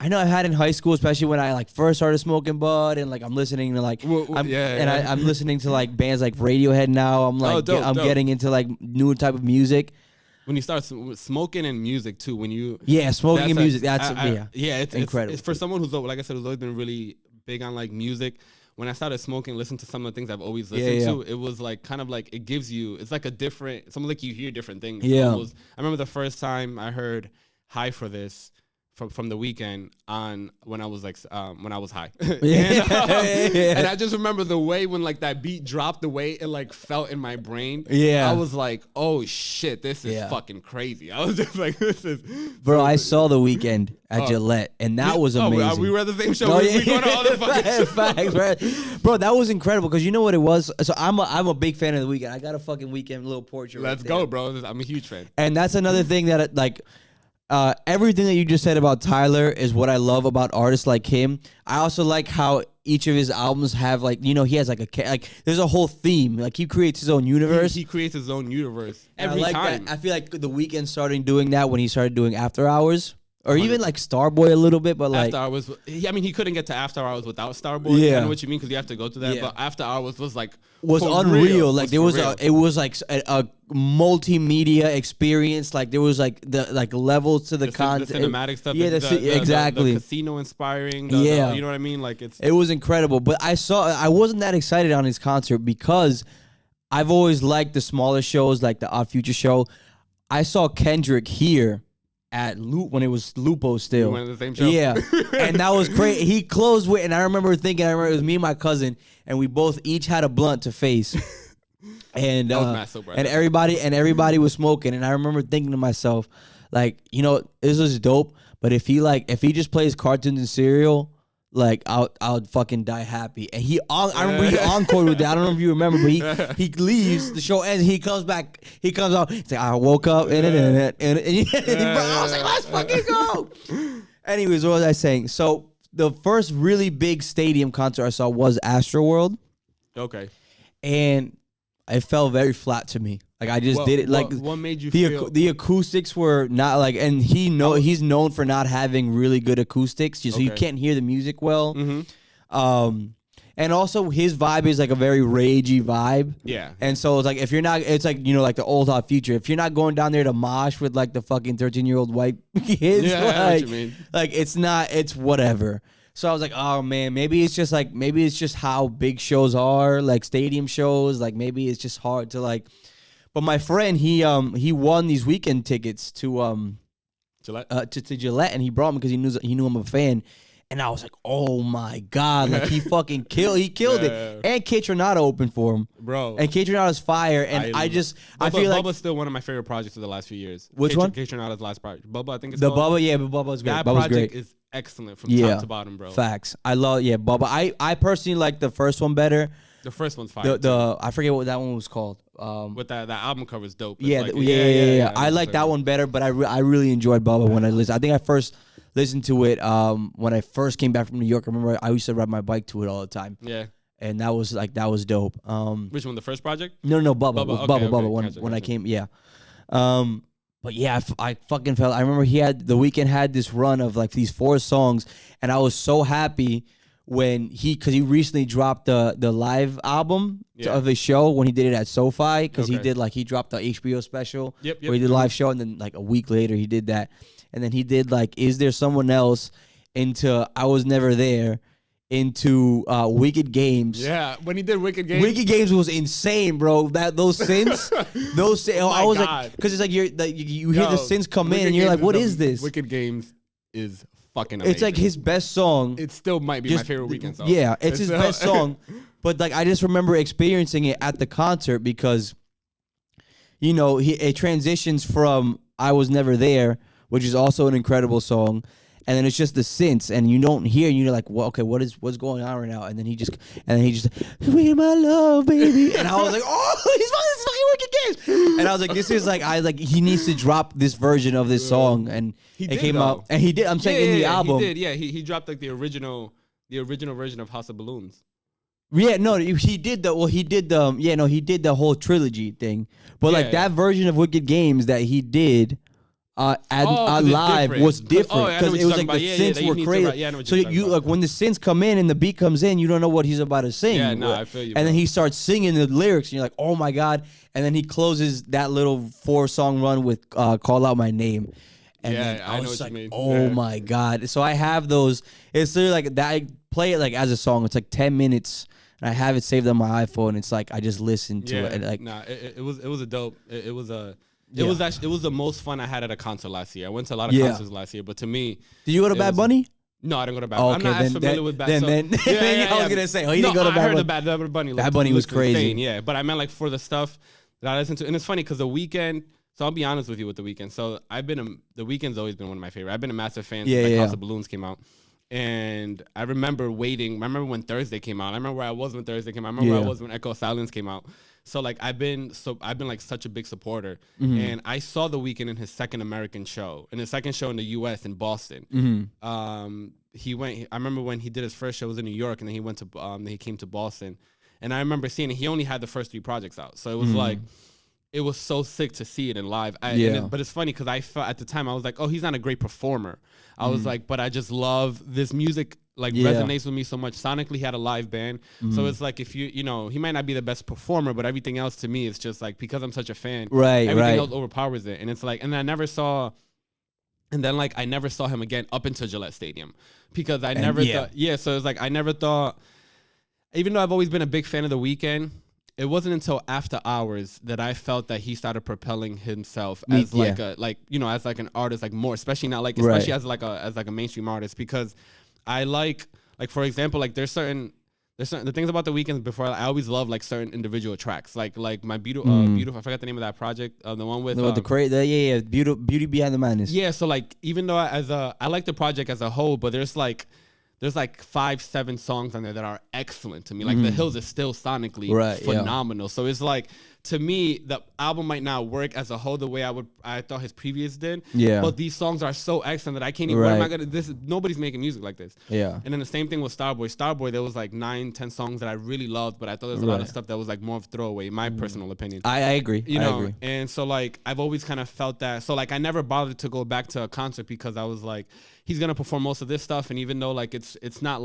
in high school, especially when I like first started smoking bud, and like I'm listening to like I'm listening to like bands like Radiohead now. I'm like I'm getting into like new type of music. When you start smoking and music too, smoking and music, it's incredible. It's for someone who's, like I said, who's always been really big on like music. When I started smoking, listen to some of the things I've always listened to, it was like kind of like it gives you, it's like a different, something like you hear different things. Yeah. I remember the first time I heard "High for This" from The Weeknd on when I was high. And I just remember the way when like that beat dropped, the way it like felt in my brain. I was like, oh shit, this is fucking crazy. I was just like, this is bro. I saw The Weeknd at Gillette, and that was amazing. We were at the same show. We going to all the fucking facts, right? Bro, that was incredible because you know what it was. So I'm a big fan of The Weeknd. I got a fucking Weeknd little portrait. Let's go, bro. I'm a huge fan. And that's another thing that like. Everything that you just said about Tyler is what I love about artists like him. I also like how each of his albums have like, he has like there's a whole theme. Like he creates his own universe. He creates his own universe every time. That. I feel like The Weeknd started doing that when he started doing After Hours. Or even like Starboy a little bit, but like After Hours. I mean, he couldn't get to After Hours without Starboy. Yeah, I know what you mean because you have to go to that. Yeah. But After Hours was like unreal. Like it was like a multimedia experience. Like there was like the levels to the content, the cinematic stuff. Yeah, exactly. The casino inspiring. You know what I mean? Like it was incredible. But I wasn't that excited on his concert because I've always liked the smaller shows, like the Odd Future show. I saw Kendrick here at Loop when it was Lupo still. We went to the same show. Yeah. And that was great. He closed with, and I remember it was me and my cousin, and we both each had a blunt to face. And everybody was smoking. And I remember thinking to myself, like, this is dope, but if he just plays cartoons and cereal, like I'll fucking die happy. And I remember he encored with that. I don't know if you remember, but he leaves, the show ends, he comes back, he comes out, he's like, I woke up and I was like, let's fucking go. Anyways, what was I saying? So the first really big stadium concert I saw was Astroworld. Okay. And it fell very flat to me. Like I just did it. Like what made you feel the acoustics were not like, and he's known for not having really good acoustics, so you can't hear the music well. And also his vibe is like a very ragey vibe. Yeah. And so it's like if you're not, it's like like the old Hot Future. If you're not going down there to mosh with like the fucking 13-year-old white kids, yeah, I know what you mean. Like it's whatever. So I was like, oh man, maybe it's just how big shows are, like stadium shows. Like maybe it's just hard to like. But my friend, he won these weekend tickets to Gillette, to Gillette, and he brought them because he knew I'm a fan. And I was like, oh my God, like he fucking killed it. And Kate Renata opened for him. Bro. And Kate Renata's fire. And I feel like Bubba's still one of my favorite projects of the last few years. Which one? Kate Renata's last project. Bubba, I think it's the called. Bubba, yeah, but Bubba's great. That Bubba's project great. is excellent from top to bottom, bro. Facts. I love Bubba. I personally like the first one better. The first one's fire. I forget what that one was called. With that album cover is dope. Yeah. I like that one better, but I really enjoyed Bubba when I listened. I think I first listened to it when I first came back from New York. I remember I used to ride my bike to it all the time. Yeah. And that was dope. Which one? The first project? No, Bubba. When I came, yeah. But yeah, I fucking felt. I remember The Weeknd had this run of like these 4 songs, and I was so happy when because he recently dropped the live album of his show when he did it at SoFi, because he dropped the HBO special where he did a live show, and then like a week later he did that, and then he did like Is There Someone Else into I Was Never There into Wicked Games. Yeah, when he did Wicked Games. Wicked Games was insane, bro. Those synths, I was like, because it's like you hear the synths come in and you're like, what is this? Wicked Games is fucking amazing. It's like his best song. It still might be my favorite Weeknd song. Yeah, it's his best song. But like I just remember experiencing it at the concert because, it transitions from I Was Never There, which is also an incredible song, and then it's just the synths, and you don't hear, and you're like, well, okay, what's going on right now? And then he just, "Sweet my love, baby," and I was like, oh, this is fucking Wicked Games, and I was like, this is like, he needs to drop this version of this song, and it came out, and he did. I'm saying in the album, he did. Yeah, he dropped like the original version of House of Balloons. Yeah, no, he did the whole trilogy thing, but like that version of Wicked Games that he did. Live was different because it was like the synths were crazy. So you like when the synths come in and the beat comes in, you don't know what he's about to sing. Yeah, no, I feel you. And then he starts singing the lyrics, and you're like, oh my God! And then he closes that little 4-song run with "Call Out My Name." And then I was like, oh my God! So I have those. It's literally like that. I play it like as a song. It's like 10 minutes. And I have it saved on my iPhone. It's like I just listen to it. And like, it was a dope. It was the most fun I had at a concert last year. I went to a lot of concerts last year, but to me, did you go to Bad Bunny? No, I didn't go to Bad Bunny. I'm not as familiar with Bad Bunny. I was gonna say, he didn't go to Bad Bunny. I heard the Bad Bunny. Bad Bunny was crazy. Insane, yeah, but I meant like for the stuff that I listened to, and it's funny because The Weeknd. So I'll be honest with you with The Weeknd. So The Weeknd's always been one of my favorite. I've been a massive fan since House of Balloons came out. And I remember waiting. I remember when Thursday came out. I remember where I was when Thursday came out. I remember where I was when Echo of Silence came out. So like I've been like such a big supporter. And I saw The Weeknd in his second American show, in his second show in the U.S. in Boston. He went. I remember when he did his first show it was in New York, and then he went to then he came to Boston. And I remember seeing it. He only had the first 3 projects out, so it was like. It was so sick to see it in live. But it's funny because I felt at the time, I was like, oh, he's not a great performer. I was like, but I just love this music, like resonates with me so much. Sonically, he had a live band. So it's like if he might not be the best performer, but everything else to me is just like, because I'm such a fan, everything else overpowers it. And it's like, and I never saw him again up into Gillette Stadium because I never thought, so it's like, I never thought, even though I've always been a big fan of The Weeknd, it wasn't until After Hours that I felt that he started propelling himself as as like an artist, like more, especially now, like especially as a mainstream artist, because I like for example, like there's certain the things about The Weeknd before I always love like certain individual tracks, like my beautiful I forgot the name of that project, the one with Beauty Behind the Madness. Yeah, so like even though I like the project as a whole, but there's like 5-7 songs on there that are excellent to me. Like The Hills is still sonically phenomenal. So it's like, to me, the album might not work as a whole the way I thought his previous did. Yeah. But these songs are so excellent that I can't even. What am I gonna? Nobody's making music like this. Yeah. And then the same thing with Starboy. Starboy, there was like 9-10 songs that I really loved, but I thought there was a lot of stuff that was like more of throwaway, in my personal opinion. I agree. You know, I agree. and so like I've always kind of felt that. So like I never bothered to go back to a concert because I was like, he's gonna perform most of this stuff, and even though like it's not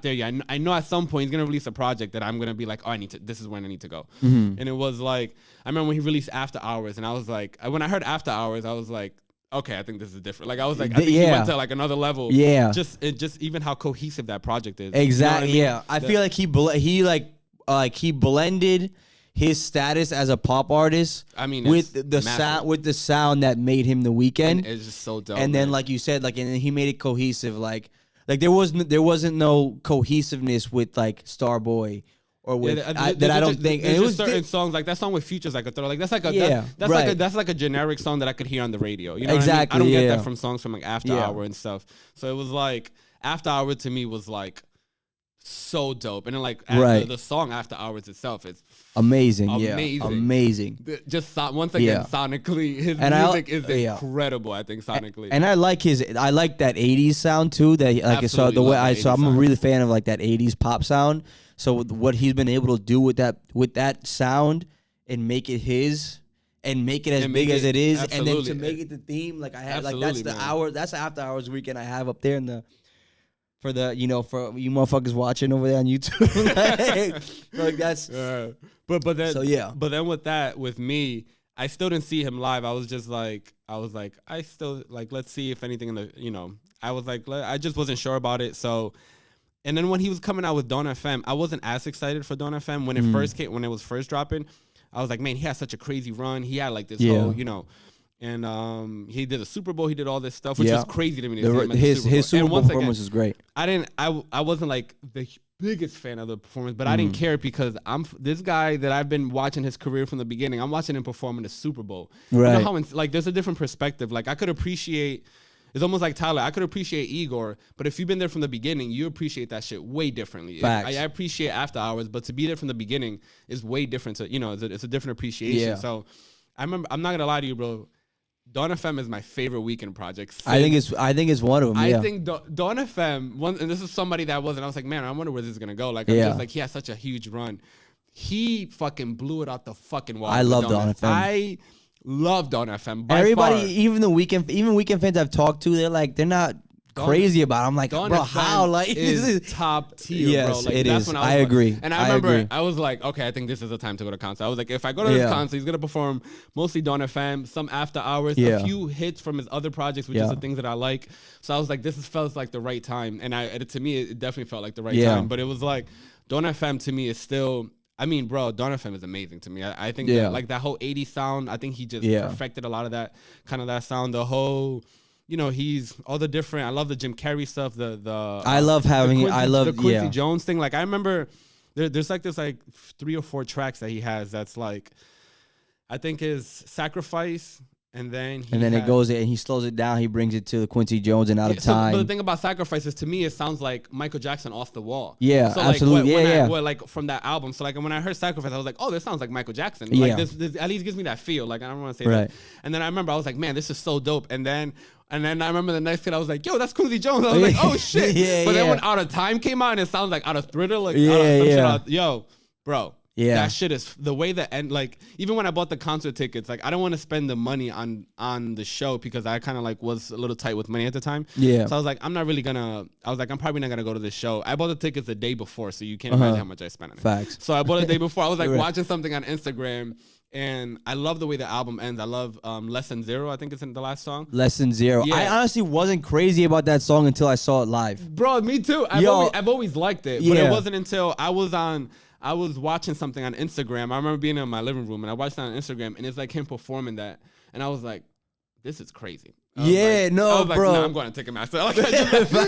there yet, I know at some point he's gonna release a project that I'm gonna be like, oh, this is when I need to go. And it was like, I remember when he released After Hours, and I was like, when I heard After Hours, I was like, okay, I think this is different. Like I was like, I think he went to like another level. Yeah. Just even how cohesive that project is. Exactly. You know what I mean? Yeah. I feel like he blended his status as a pop artist, I mean, with the sound that made him The Weeknd. And it's just so dope. And then, like you said, like, and then he made it cohesive. Like there wasn't no cohesiveness with like Starboy or with I don't think. And it was certain songs like that song with Future's like a throw. Like that's like a that's like a generic song that I could hear on the radio. You know exactly. what I mean? I don't get that from songs from like After Hour and stuff. So it was like After Hour to me was like so dope. And then like the song After Hours itself is amazing. Amazing. Just once again, sonically, his music is incredible. I think sonically, and I like that '80s sound too. That like so the way I'm a really fan of like that '80s pop sound. So what he's been able to do with that sound and make it his. And make it as big as it is, absolutely. And then to make it the theme, like I had, like that's the hour, that's the After Hours weekend I have up there in the. For the for you motherfuckers watching over there on YouTube, like that's. But then so yeah. But then with me, I still didn't see him live. I was like, I still like, let's see if anything in the I was like, I just wasn't sure about it. So, and then when he was coming out with Dawn FM, I wasn't as excited for Dawn FM when it was first dropping. I was like, man, he had such a crazy run. He had like this whole And he did a Super Bowl. He did all this stuff, which was crazy to me. His Super Bowl performance was great. I wasn't like the biggest fan of the performance, but I didn't care because I'm this guy that I've been watching his career from the beginning. I'm watching him perform in the Super Bowl. Right. You know how there's a different perspective. Like I could appreciate. It's almost like Tyler. I could appreciate Igor, but if you've been there from the beginning, you appreciate that shit way differently. Facts. I appreciate After Hours, but to be there from the beginning is way different. So it's a different appreciation. Yeah. So I remember. I'm not gonna lie to you, bro. Dawn FM is my favorite weekend project. I think it's one of them. I think Dawn FM, and this is somebody that wasn't. I was like, man, I wonder where this is gonna go. Like, I'm just like, he has such a huge run. He fucking blew it out the fucking wall. I love Dawn FM. I love Dawn FM. Everybody, even Weekend fans I've talked to, they're not crazy about it. I'm like, Dawn bro, FM how? Like, is top tier, yes, bro. Like, it that's is. When I agree. And I remember I was like, okay, I think this is the time to go to concert. I was like, if I go to this concert, he's gonna perform mostly Dawn FM, some After Hours, a few hits from his other projects, which is the things that I like. So I was like, felt like the right time, and to me, it definitely felt like the right time. But it was like, Dawn FM to me is still. I mean, bro, Dawn FM is amazing to me. I think that, like that whole 80s sound, I think he just perfected a lot of that kind of that sound. The whole, he's all the different. I love the Jim Carrey stuff. The Quincy Jones thing. Like I remember, there's like this like 3 or 4 tracks that he has. That's like, I think is Sacrifice. And then it goes and he slows it down. He brings it to Quincy Jones and Out of Time. But the thing about Sacrifices to me, it sounds like Michael Jackson Off the Wall. Yeah, so absolutely. Like from that album. So like when I heard Sacrifice, I was like, oh, this sounds like Michael Jackson. Yeah. Like this at least gives me that feel. Like I don't want to say that. And then I remember I was like, man, this is so dope. And then I remember the next kid, I was like, yo, that's Quincy Jones. I was like, oh shit. Then when Out of Time came out, and it sounds like Out of Thriller. Like yo, bro. Yeah, that shit is the way that end. Like even when I bought the concert tickets, like I don't want to spend the money on the show because I kind of like was a little tight with money at the time. Yeah, so I was like, I'm probably not gonna go to this show. I bought the tickets the day before, so you can't imagine how much I spent on it. Facts. So I bought it the day before. I was like watching something on Instagram, and I love the way the album ends. I love Lesson Zero. I think it's in the last song. Lesson Zero. Yeah. I honestly wasn't crazy about that song until I saw it live. Bro, me too. I've always liked it, but it wasn't until I was watching something on Instagram. I remember being in my living room and I watched it on Instagram and it's like him performing that. And I was like, this is crazy. Bro. Nah, I'm going to Ticketmaster.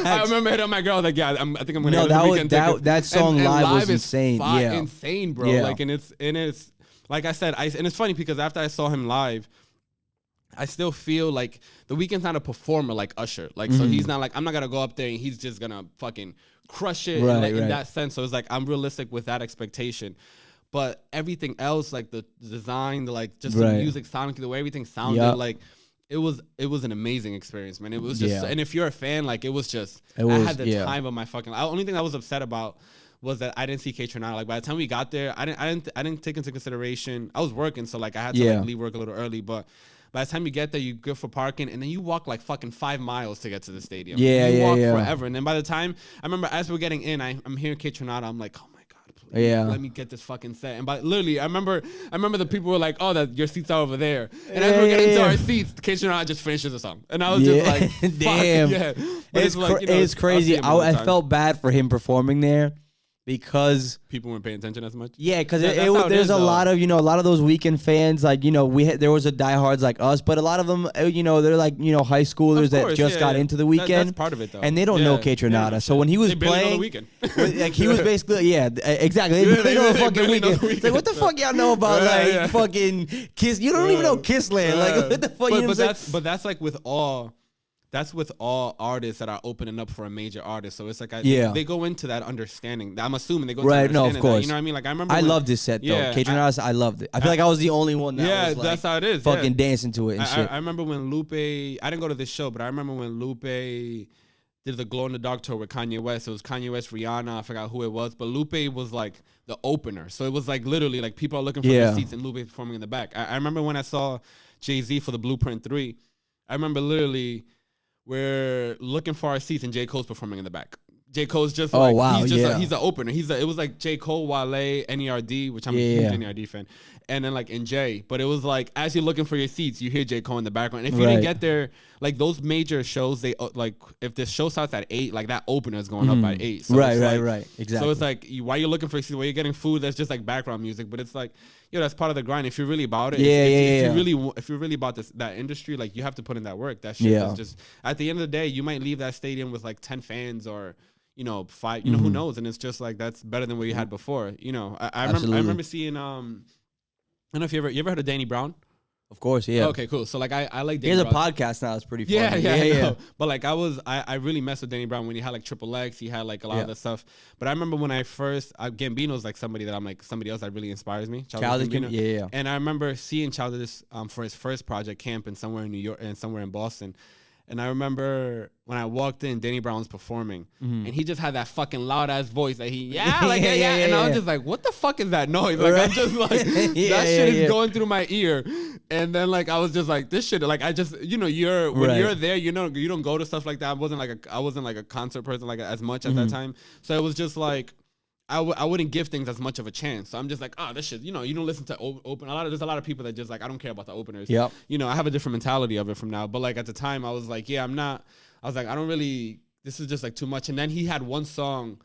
I remember hitting my girl. I was like, I think I'm going to go to Weekend tickets. That song live was insane. Insane, bro. Yeah. Like, and it's like I said, and it's funny because after I saw him live, I still feel like The Weeknd's not a performer like Usher. Like, so he's not like, I'm not going to go up there and he's just going to fucking crush it in that sense. So it's like, I'm realistic with that expectation. but everything else, like the design, just the music, sonically, the way everything sounded, like it was an amazing experience, man. It was just, and if you're a fan, like I had the time of my fucking. The only thing I was upset about was that I didn't see K-Tronada. Like by the time we got there, I didn't take into consideration. I was working, so like I had to like leave work a little early, but. By the time you get there, you go for parking, and then you walk like fucking 5 miles to get to the stadium. You walk forever. And then by the time, I remember as we're getting in, I'm hearing K-Tronada. I'm like, oh my God, please, let me get this fucking set. And literally, I remember the people were like, oh, that your seats are over there. And as we're getting to our seats, K-Tronada just finishes the song. And I was just like, damn. Yeah. It's crazy. I felt bad for him performing there. Because people weren't paying attention as much. Yeah, because there's a lot of those weekend fans, like, there was a diehards like us, but a lot of them, they're like, high schoolers that just got into the weekend. That's part of it, though. And they don't know K-Tronada. So when he was playing, like he was basically, exactly. They know the fucking weekend. It's like, what the fuck y'all know about fucking Kiss? You don't even know Kissland. Like, what the fuck? But that's like with all. That's with all artists that are opening up for a major artist. So it's like they go into that understanding. I'm assuming they go into that understanding. No, of course. That, you know what I mean? Like I remember I loved this set though. K-Tronada, I loved it. I feel like I was the only one that was like, that's how it is. Fucking dancing to it and shit. I remember when Lupe, I didn't go to this show, but I remember when Lupe did the Glow in the Dark tour with Kanye West. It was Kanye West, Rihanna, I forgot who it was, but Lupe was like the opener. So it was like literally like people are looking for their seats and Lupe performing in the back. I remember when I saw Jay-Z for the Blueprint 3, I remember literally we're looking for our seats and J. Cole's performing in the back. J. Cole's just he's the opener. It was like J. Cole, Wale, NERD, which I'm a huge NERD fan, and then like NJ. But it was like as you're looking for your seats, you hear J. Cole in the background. And if you didn't get there, like those major shows, they like if the show starts at 8, like that opener is going up at 8. So right, exactly. So it's like while you're looking for a seat, while you're getting food, that's just like background music. But it's like, that's part of the grind. If you're really about it, if you're really about that industry, like you have to put in that work. That shit is just at the end of the day, you might leave that stadium with like 10 fans or 5. Who knows? And it's just like that's better than what you had before. I remember seeing I don't know if you ever heard of Danny Brown. Of course, yeah. Okay, cool. So like I like Danny He has Brown. a podcast now. It's pretty funny. Yeah. But like I really messed with Danny Brown when he had like Triple X. He had like a lot of that stuff. But I remember when Gambino's like somebody that I'm like somebody else that really inspires me. Childish Gambino. Yeah. And I remember seeing Childish for his first project Camp in somewhere in New York and somewhere in Boston. And I remember when I walked in, Danny Brown was performing, and he just had that fucking loud ass voice that and I was just like, what the fuck is that noise? Like I'm just like that shit is going through my ear, and then like I was just like this shit. Like I just you're there, you don't go to stuff like that. I wasn't like a concert person like as much at that time, so it was just like. I wouldn't give things as much of a chance. So I'm just like, this shit, you don't listen to open. There's a lot of people that just like, I don't care about the openers. Yep. I have a different mentality of it from now. But like at the time I was like, I'm not, I was like, I don't really, this is just like too much. And then he had one song,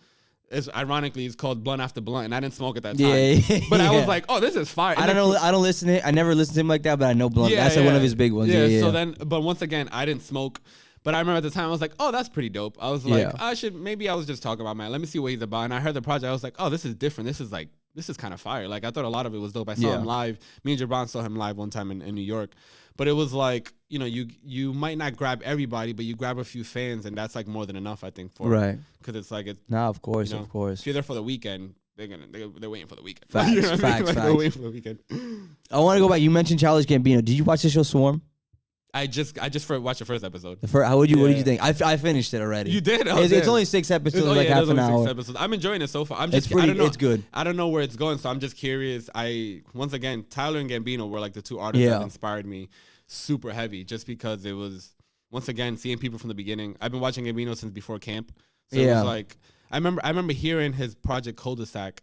ironically, it's called Blunt After Blunt. And I didn't smoke at that time. But I was like, this is fire. I don't know. I don't listen to it. I never listened to him like that, but I know Blunt. That's like one of his big ones. Yeah. So then, but once again, I didn't smoke. But I remember at the time, I was like, that's pretty dope. I was like, maybe I was just talking about, man, let me see what he's about. And I heard the project. I was like, this is different. This is kind of fire. Like, I thought a lot of it was dope. I saw him live. Me and Jabron saw him live one time in New York. But it was like, you might not grab everybody, but you grab a few fans. And that's like more than enough, I think, for right. Because it's like, of course. If you're there for the weekend, they're waiting for the weekend. Facts, facts. They're waiting for the weekend. I want to go back. You mentioned Childish Gambino. Did you watch the show Swarm? I just watched the first episode. What did you think? I finished it already. You did? It's only 6 episodes, like half an hour. 6 episodes. I'm enjoying it so far. It's good. I don't know where it's going, so I'm just curious. Once again, Tyler and Gambino were like the two artists that inspired me super heavy, just because it was once again seeing people from the beginning. I've been watching Gambino since before Camp, so it was like I remember hearing his project Cul-de-sac.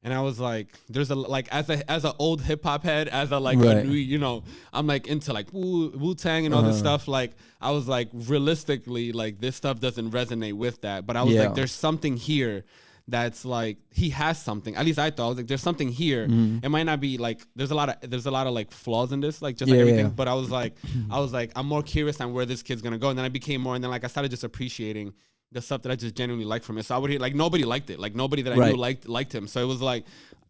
And I was like, there's a like as a old hip hop head, as a like a new, I'm like into like Wu-Tang and all this stuff. Like I was like, realistically, like this stuff doesn't resonate with that. But I was like, there's something here that's like he has something. At least I thought, I was like, there's something here. It might not be like there's a lot of like flaws in this, like just like everything. But I was like, I'm more curious on where this kid's gonna go. And then I became more, and then like I started just appreciating the stuff that I just genuinely liked from it. So I would hear like nobody liked it. Like nobody that I knew liked him. So it was like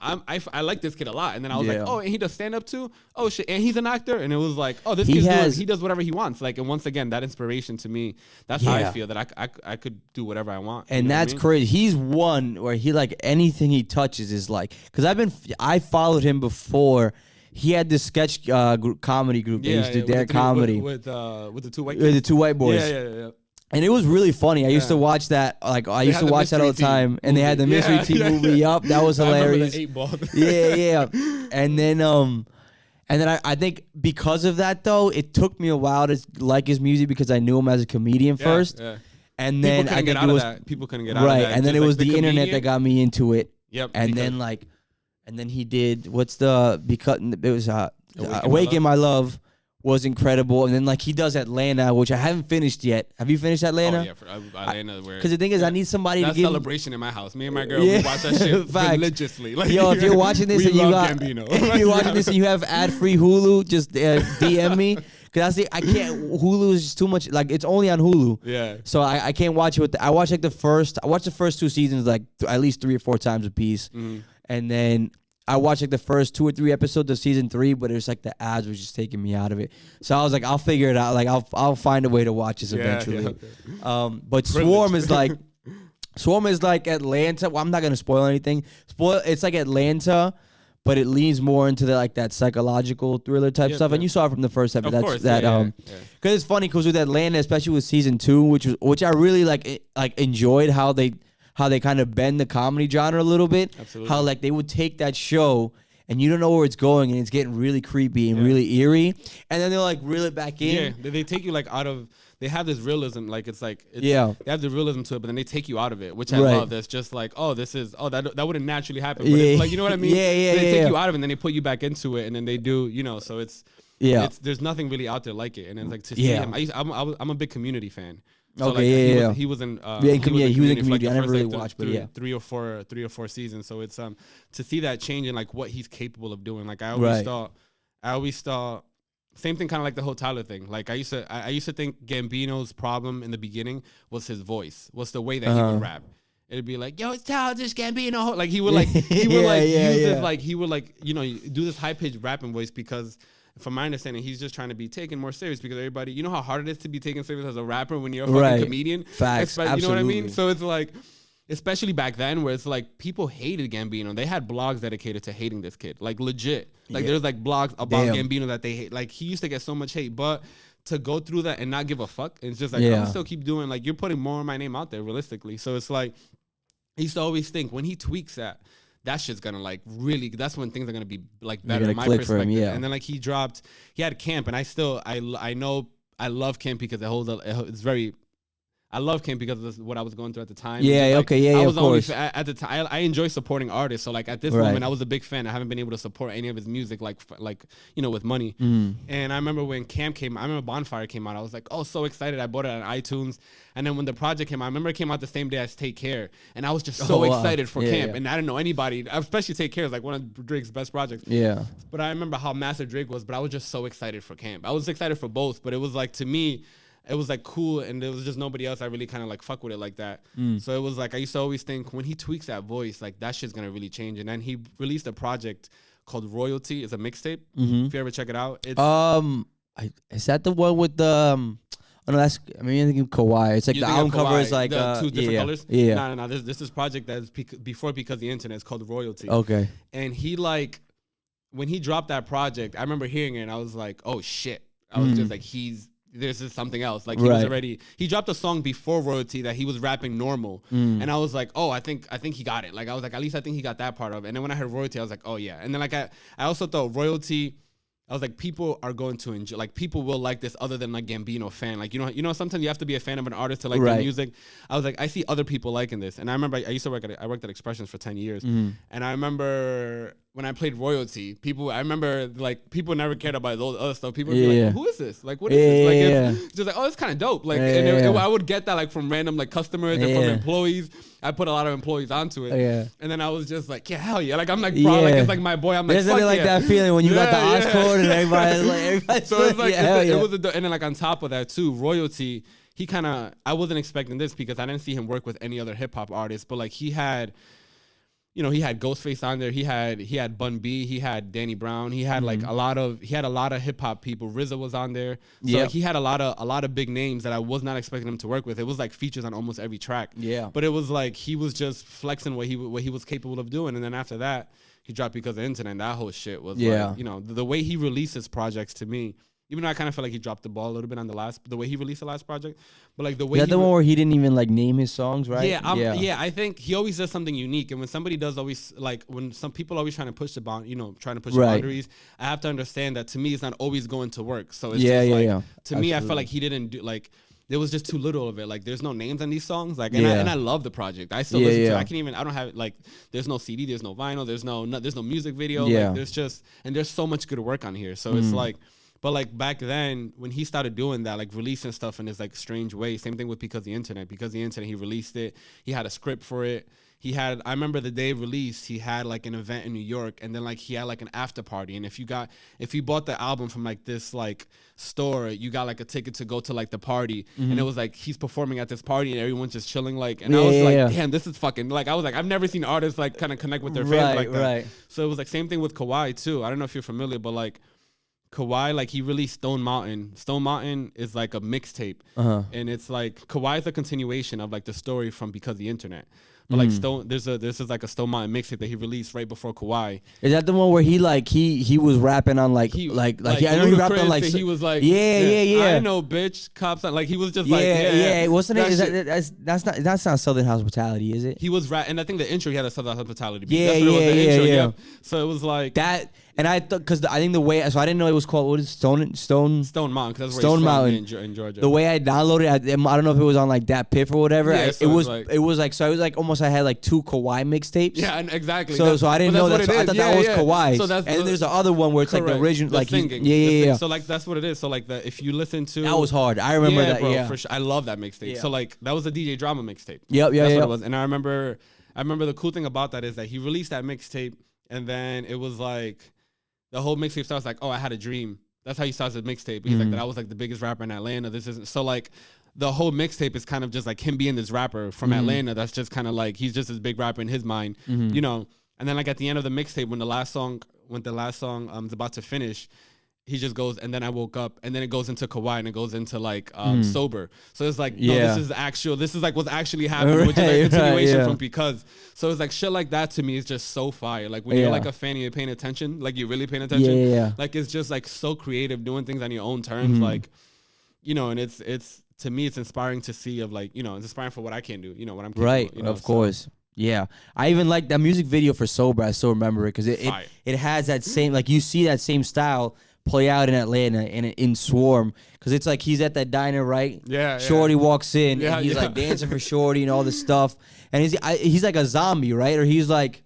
I like this kid a lot. And then I was like, Yeah. oh, and he does stand up too. Oh shit, and he's an actor. And it was like, oh, this He kid he does whatever he wants. Like, and once again, that inspiration to me, that's how I Yeah. feel that I could do whatever I want. And you know what I that's mean? crazy. He's one where he like anything he touches is like, because I followed him before. He had this sketch comedy group. They used to do their comedy with the two white with kids. the two white boys. Yeah. And it was really funny. I used to Yeah. watch that. Like I They used had to the watch that all the Mystery time. Team And they had the movie. Mystery Yeah, Team yeah. movie up. That was I remember hilarious. the 8 ball. Yeah. And then I think because of that though, it took me a while to like his music because I knew him as a comedian first. Yeah. And then I think it was People couldn't get out of right. that. And then Just it was like the internet that comedian. got me into it. Yep. And then he did because it was Awaken My My Love was incredible, and then like he does Atlanta, which I haven't finished yet. Have you finished Atlanta? Oh yeah, for Atlanta. Because the thing is, I need somebody that's to give. celebration in my house. Me and my girl, Yeah. we watch that shit Facts. religiously. Like, Yo, if you're watching this we and you love got, Gambino. if you're watching this and you have ad-free Hulu, just DM me because I can't. Hulu is just too much. Like it's only on Hulu. Yeah. So I can't watch it. I watched the first 2 seasons like at least 3 or 4 times a piece, and then I watched like the first 2 or 3 episodes of season 3, but it was like the ads was just taking me out of it. So I was like, I'll figure it out. Like I'll find a way to watch this eventually. Okay. But Swarm is like Atlanta. Well, I'm not gonna spoil anything. It's like Atlanta, but it leans more into that psychological thriller type stuff. And you saw it from the first episode. Of course. Because it's funny because with Atlanta, especially with season 2, which I really like enjoyed how they kind of bend the comedy genre a little bit. Absolutely. How like they would take that show and you don't know where it's going and it's getting really creepy and really eerie, and then they'll like reel it back in. Yeah, they take you like out of. They have this realism, like it's they have the realism to it, but then they take you out of it, which I love. That's just like, that wouldn't naturally happen. But it's like, you know what I mean? They take you out of it, and then they put you back into it, and then they do, so it's there's nothing really out there like it, and then like to see him. I'm a big Community fan. So he was in Community. I never really watched, but yeah, three or four seasons. So it's to see that change in like what he's capable of doing. Like I always thought same thing, kind of like the whole Tyler thing. Like I used to think Gambino's problem in the beginning was his voice, was the way that he would rap. It'd be like, yo, it's Childish Gambino. Like he would use this, like he would like do this high pitched rapping voice because. From my understanding, he's just trying to be taken more serious because everybody, you know how hard it is to be taken serious as a rapper when you're a fucking comedian? Facts, absolutely. You know what I mean? So it's like, especially back then where it's like people hated Gambino. They had blogs dedicated to hating this kid. Like legit. Like there's like blogs about Gambino that they hate. Like he used to get so much hate, but to go through that and not give a fuck, it's just like, I'm still keep doing, like you're putting more of my name out there realistically. So it's like, I used to always think when he tweaks that shit's gonna like really. That's when things are gonna be like better in my perspective. And then like he had Camp, and I know I love Camp because it's very. I love Camp because of what I was going through at the time. Yeah, like, okay, I was of course. at the time. I enjoy supporting artists, so like at this moment, I was a big fan. I haven't been able to support any of his music, like with money. And I remember when Camp came, I remember Bonfire came out. I was like, oh, so excited! I bought it on iTunes. And then when the project came out, I remember it came out the same day as Take Care, and I was just so excited for Camp. And I didn't know anybody, especially Take Care is like one of Drake's best projects. Yeah. But I remember how massive Drake was, but I was just so excited for Camp. I was excited for both, but it was like, to me, it was like cool, and there was just nobody else I really kind of like fuck with it like that. So it was like, I used to always think when he tweaks that voice, like that shit's gonna really change. And then he released a project called Royalty. It's a mixtape. If you ever check it out, it's is that the one with the oh no, that's I think Kawhi. It's like the album cover is like two different colors. Yeah. No. This is project that's before Because the Internet. It's called Royalty. Okay. And he like when he dropped that project, I remember hearing it and I was like, oh shit. I was just like, this is something else. Like he dropped a song before Royalty that he was rapping normal. And I was like, oh, I think he got it. Like I was like, at least I think he got that part of it. And then when I heard Royalty, I was like, oh yeah. And then like I also thought Royalty, I was like, people are going to enjoy, like people will like this other than like Gambino fan. Like, you know, sometimes you have to be a fan of an artist to like their music. I was like, I see other people liking this. And I remember I worked at Expressions for 10 years. And I remember when I played Royalty, people never cared about those other stuff. People would be like, well, who is this? Like, what is this? Like, it's just like, oh, it's kind of dope. Like, I would get that like from random like customers and from employees. I put a lot of employees onto it. And then I was just like, yeah, hell yeah. Like, I'm like, bro, like, it's like my boy. I'm like, there's nothing like that feeling when you got the Oz code and everybody. So it's like, it was and then like on top of that too, Royalty, I wasn't expecting this because I didn't see him work with any other hip hop artist, but like he had, you know, he had Ghostface on there. He had Bun B. He had Danny Brown. He had like a lot of hip hop people. RZA was on there. So like, he had a lot of big names that I was not expecting him to work with. It was like features on almost every track. Yeah. But it was like he was just flexing what he was capable of doing. And then after that, he dropped Because of the Internet. And that whole shit was like, you know, the way he releases projects to me. Even though I kind of feel like he dropped the ball a little bit on the way he released the last project, but like the way the one where he didn't even like name his songs, right? Yeah, I think he always does something unique, and when somebody does always like when some people always trying to push the boundaries, I have to understand that to me it's not always going to work. So it's to Absolutely. me I felt like he didn't do like. There was just too little of it. Like, there's no names on these songs. Like, and I love the project. I still listen to it. I don't have like. There's no CD. There's no vinyl. There's no music video. Yeah. Like, there's so much good work on here. So it's like. But like back then, when he started doing that, like releasing stuff in this like strange way, same thing with Because of the Internet. Because of the Internet, he released it. He had a script for it. I remember the day released, he had like an event in New York, and then like he had like an after party. And if you bought the album from like this like store, you got like a ticket to go to like the party. And it was like he's performing at this party and everyone's just chilling like. And I was like, damn, this is fucking like. I was like, I've never seen artists like kind of connect with their fans like that. Right. So it was like same thing with Kawhi too. I don't know if you're familiar, but like. Kawhi, like he released Stone Mountain. Stone Mountain is like a mixtape, and it's like Kawhi is a continuation of like the story from Because of the Internet. But like this is like a Stone Mountain mixtape that he released right before Kawhi. Is that the one where he like he was rapping on I know he rapped on like he was like I know bitch cops like he was just what's the name? That's not Southern Hospitality, is it? He was and I think the intro he had a Southern Hospitality. Yeah. So it was like that. And I thought, because I think the way, so I didn't know it was called, what is it, Stone Mountain, because that's where Stone he's Mountain from in Georgia. The way I downloaded it, I don't know if it was on like that Piff or whatever. It was like almost I had like two Kawhi mixtapes. Yeah, exactly. So I didn't know that. So I thought that was Kawhi. So and then there's the other one where it's like the original, like singing. So like that's what it is. So like if you listen to that was hard. I remember that. Bro, for sure. I love that mixtape. So like that was a DJ Drama mixtape. That's what it was. And I remember the cool thing about that is that he released that mixtape, and then it was like. The whole mixtape starts like, oh, I had a dream. That's how he starts his mixtape. He's like, that I was like the biggest rapper in Atlanta. This isn't so like the whole mixtape is kind of just like him being this rapper from Atlanta. That's just kind of like he's just this big rapper in his mind, you know. And then like at the end of the mixtape, when the last song is about to finish, he just goes, and then I woke up, and then it goes into Kawhi, and it goes into like sober. So it's like, no, this is like what's actually happening, which is like a continuation from Because. So it's like shit like that to me is just so fire. Like when you're like a fan and you're paying attention, like you're really paying attention. Like it's just like so creative, doing things on your own terms, like, you know, and it's to me it's inspiring to see of like, you know, it's inspiring for what I can do, you know, what I'm capable, right, you know, of course. Yeah, I even like that music video for Sober. I still remember it because it has that same, like you see that same style play out in Atlanta and in Swarm, because it's like he's at that diner, right? Yeah. Shorty walks in and he's like dancing for Shorty and all this stuff, and he's like a zombie, right? Or he's like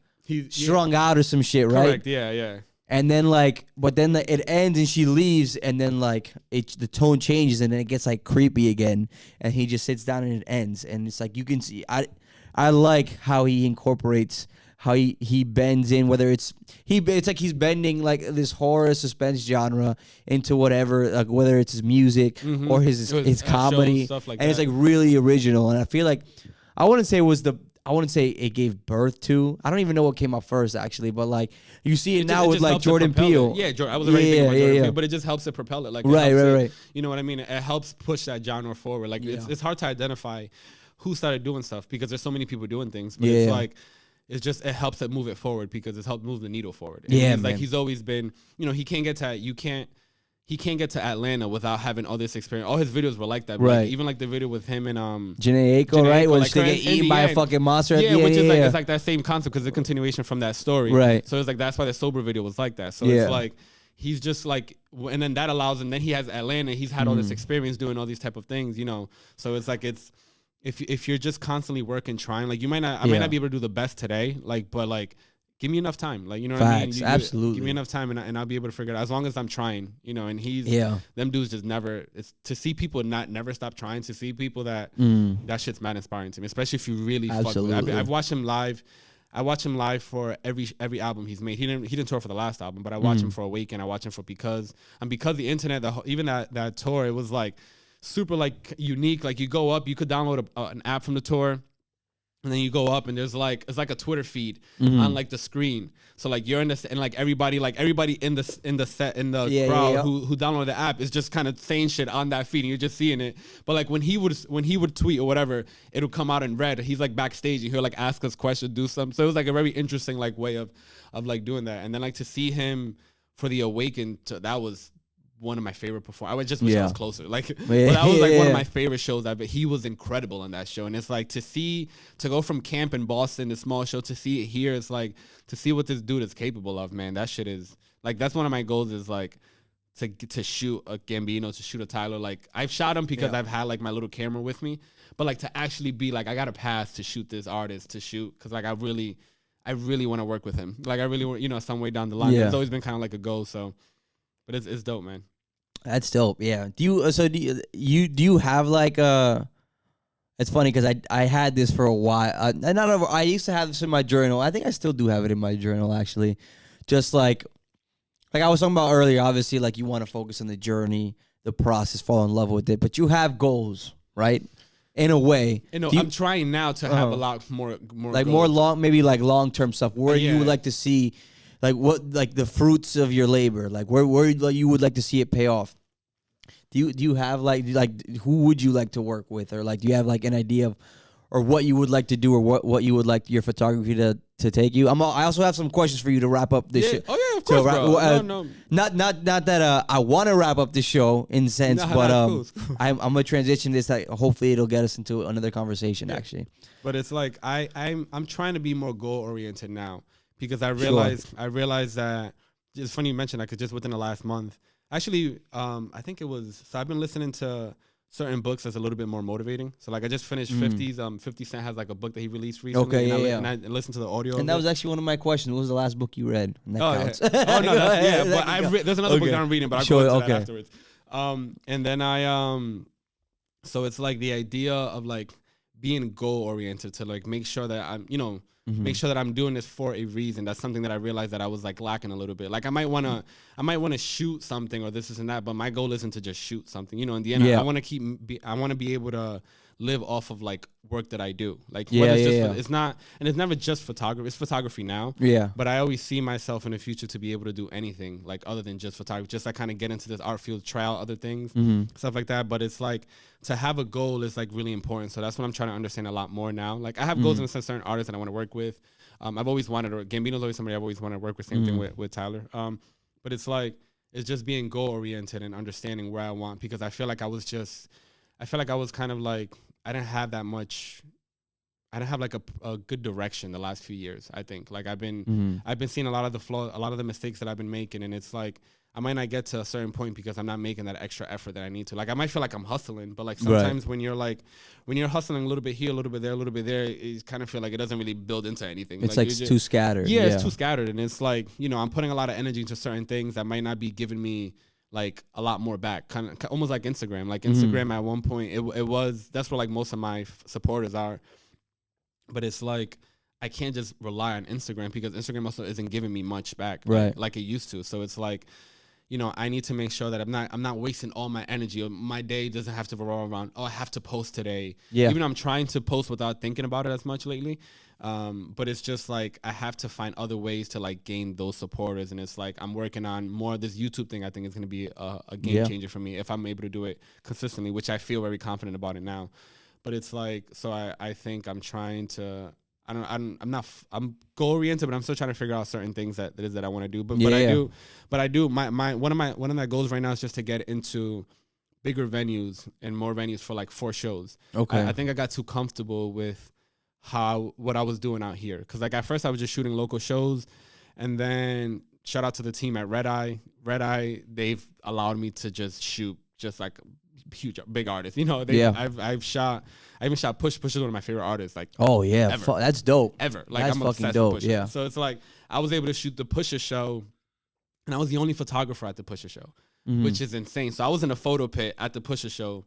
strung out or some shit, right? Correct. Yeah. And then it ends and she leaves, and then like the tone changes and then it gets like creepy again, and he just sits down and it ends, and it's like you can see I like how he incorporates. How he bends in, whether it's like he's bending like this horror suspense genre into whatever, like whether it's his music or his comedy, stuff like and that. It's like really original. And I feel like I wouldn't say it gave birth to. I don't even know what came out first actually, but like you see it now with like Jordan Peele. Yeah, I was already thinking about Jordan Peele, but it just helps it propel it. Like right. You know what I mean? It helps push that genre forward. Like it's hard to identify who started doing stuff because there's so many people doing things, but it's like. It helps it move it forward because it's helped move the needle forward. And like he's always been, you know, he can't get to Atlanta without having all this experience. All his videos were like that, right? Like, even like the video with him and Janae Aiko, right? When like they get eaten by a fucking monster. Yeah, which is like it's like that same concept because it's a continuation from that story, right? So it's like that's why the Sober video was like that. So it's like he's just like, and then that allows him. Then he has Atlanta. He's had all this experience doing all these type of things, you know. So it's like it's. If you're just constantly working, trying, like I might not be able to do the best today, like, but like, give me enough time, like, you know what I mean? Absolutely. Give me enough time, and I'll be able to figure it out as long as I'm trying, you know. And them dudes just never. It's to see people never stop trying. To see people that shit's mad inspiring to me, especially if you really fuck with it. I've watched him live. I watch him live for every album he's made. He didn't tour for the last album, but I watch him for Awaken. I watch him for Because the Internet. Even that tour, it was like. Super like unique. Like you go up, you could download an app from the tour, And then you go up and there's like, it's like a Twitter feed on like the screen. So like you're in this, and like everybody in the crowd who downloaded the app is just kind of saying shit on that feed, and you're just seeing it. But like when he would tweet or whatever, it'll come out in red. He's like backstage and he'll like ask us questions, do something. So it was like a very interesting like way of like doing that. And then like to see him for the Awakened, that was one of my favorite performers. I would just wish I was closer. Like, but that was like one of my favorite shows ever. He was incredible in that show. And it's like to go from camp in Boston, the small show, to see it here, it's like to see what this dude is capable of, man. That shit is like, that's one of my goals, is like to shoot a Gambino, to shoot a Tyler. Like I've shot him because I've had like my little camera with me, but like to actually be like, I got a pass to shoot this artist, to shoot. Cause like I really want to work with him. Like I really want, you know, some way down the line. It's always been kind of like a goal. So, but it's dope, man. That's dope. Yeah. Do you have like it's funny because I had this for a while. I used to have this in my journal. I think I still do have it in my journal, actually. Just like I was talking about earlier, obviously, like you want to focus on the journey, the process, fall in love with it, but you have goals, right? In a way. You know, I'm trying now to have a lot more like goals. more long-term stuff where you would like to see, like what, like the fruits of your labor, like where you would like to see it pay off. Do you have like who would you like to work with, or like do you have like an idea of, or what you would like to do, or what you would like your photography to take you? I also have some questions for you to wrap up this show. Oh yeah, of course, bro. No. Not that I want to wrap up the show in a sense, but cool. I'm gonna transition this. Like, hopefully it'll get us into another conversation actually. But it's like I'm trying to be more goal oriented now, because I realized that it's funny you mentioned that, because just within the last month, actually, I think it was, so I've been listening to certain books that's a little bit more motivating. So like I just finished 50's. 50 Cent has like a book that he released recently. Okay, and I listened to the audio. And that was actually one of my questions. What was the last book you read? And that counts. Yeah. Oh no, but there's another book that I'm reading, but I'll go into that afterwards. And then so it's like the idea of like being goal oriented, to like make sure that I'm, you know, make sure that I'm doing this for a reason. That's something that I realized that I was like lacking a little bit. Like I might want to shoot something or this and that, but my goal isn't to just shoot something. You know, in the end, I want to I want to be able to live off of like work that I do. Like it's not, and it's never just photography. It's photography now. Yeah. But I always see myself in the future to be able to do anything like other than just photography. Just like kind of get into this art field, try out other things, stuff like that. But it's like to have a goal is like really important. So that's what I'm trying to understand a lot more now. Like I have goals in certain artists that I want to work with. I've always wanted, or Gambino's always somebody I've always wanted to work with. Same thing with Tyler. But it's like, it's just being goal oriented and understanding where I want, because I feel like I was kind of like, I didn't have like a good direction the last few years. I think like I've been seeing a lot of the flaws, a lot of the mistakes that I've been making, and it's like I might not get to a certain point because I'm not making that extra effort that I need to. Like I might feel like I'm hustling, but like sometimes when you're hustling a little bit here, a little bit there, you kind of feel like it doesn't really build into anything. It's like too scattered. Yeah, it's too scattered, and it's like, you know, I'm putting a lot of energy into certain things that might not be giving me like a lot more back, kind of almost like Instagram. Like Instagram at one point, it was, that's where like most of my supporters are, but it's like I can't just rely on Instagram because Instagram also isn't giving me much back, right? Like it used to. So it's like, you know, I need to make sure that I'm not wasting all my energy. Or my day doesn't have to revolve around, oh, I have to post today. Yeah. Even though I'm trying to post without thinking about it as much lately. But it's just like I have to find other ways to like gain those supporters, and it's like I'm working on more of this YouTube thing. I think is going to be a game changer for me if I'm able to do it consistently, which I feel very confident about it now. But it's like, so I think I'm trying to, I'm goal oriented, but I'm still trying to figure out certain things that I want to do. But I do my one of my goals right now is just to get into bigger venues and more venues for like 4 shows. Okay. I think I got too comfortable with what I was doing out here, because like at first I was just shooting local shows, and then shout out to the team at Red Eye, they've allowed me to just shoot just like huge big artists, you know. I've shot, I even shot Push is one of my favorite artists, like that's dope ever, like that's I'm fucking obsessed dope. with Pusha. So it's like I was able to shoot the Pusha show, and I was the only photographer at the Pusha show, which is insane. So I was in a photo pit at the Pusha show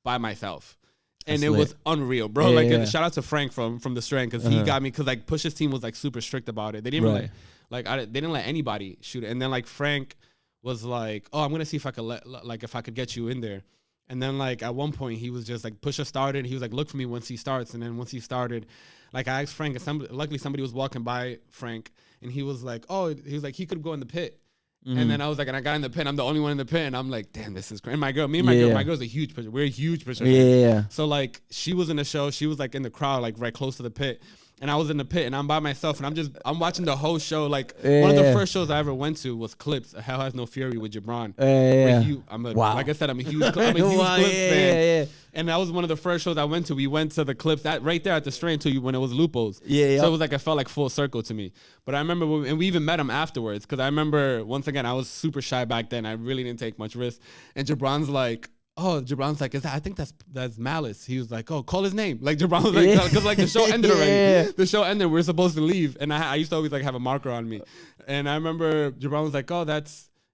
by myself. And it was unreal, bro. Shout out to Frank from The Strand, because he got me, because like Push's team was like super strict about it. They didn't even they didn't let anybody shoot it. And then like Frank was like, "Oh, I'm gonna see if I could if I could get you in there." And then like at one point he was just like Pusha started. He was like, look for me once he starts. And then once he started, like I asked Frank, and luckily somebody was walking by Frank, and he was like, oh, he was like, he could go in the pit. And then I was like, and I got in the pit. I'm the only one in the pit, and I'm like, damn, this is crazy. And my girl, my girl's a huge Pusha. We're a huge Pusha. Yeah. So like she was in the show. She was like in the crowd, like right close to the pit. And I was in the pit, and I'm by myself, and I'm watching the whole show. Like one of the first shows I ever went to was Clips. Hell Has No Fury with Jabron. Like I said, I'm a huge Clips fan. And that was one of the first shows I went to. We went to the Clips that right there at the Strand too when it was Lupo's. So it was like it felt like full circle to me. But I remember and we even met him afterwards because I remember once again I was super shy back then. I really didn't take much risk. And Jabron's like, I think that's Malice. He was like, oh, call his name. Like Jabron was like, because like the show ended already. The show ended. We were supposed to leave, and I used to always like have a marker on me. And I remember Jabron was like, oh,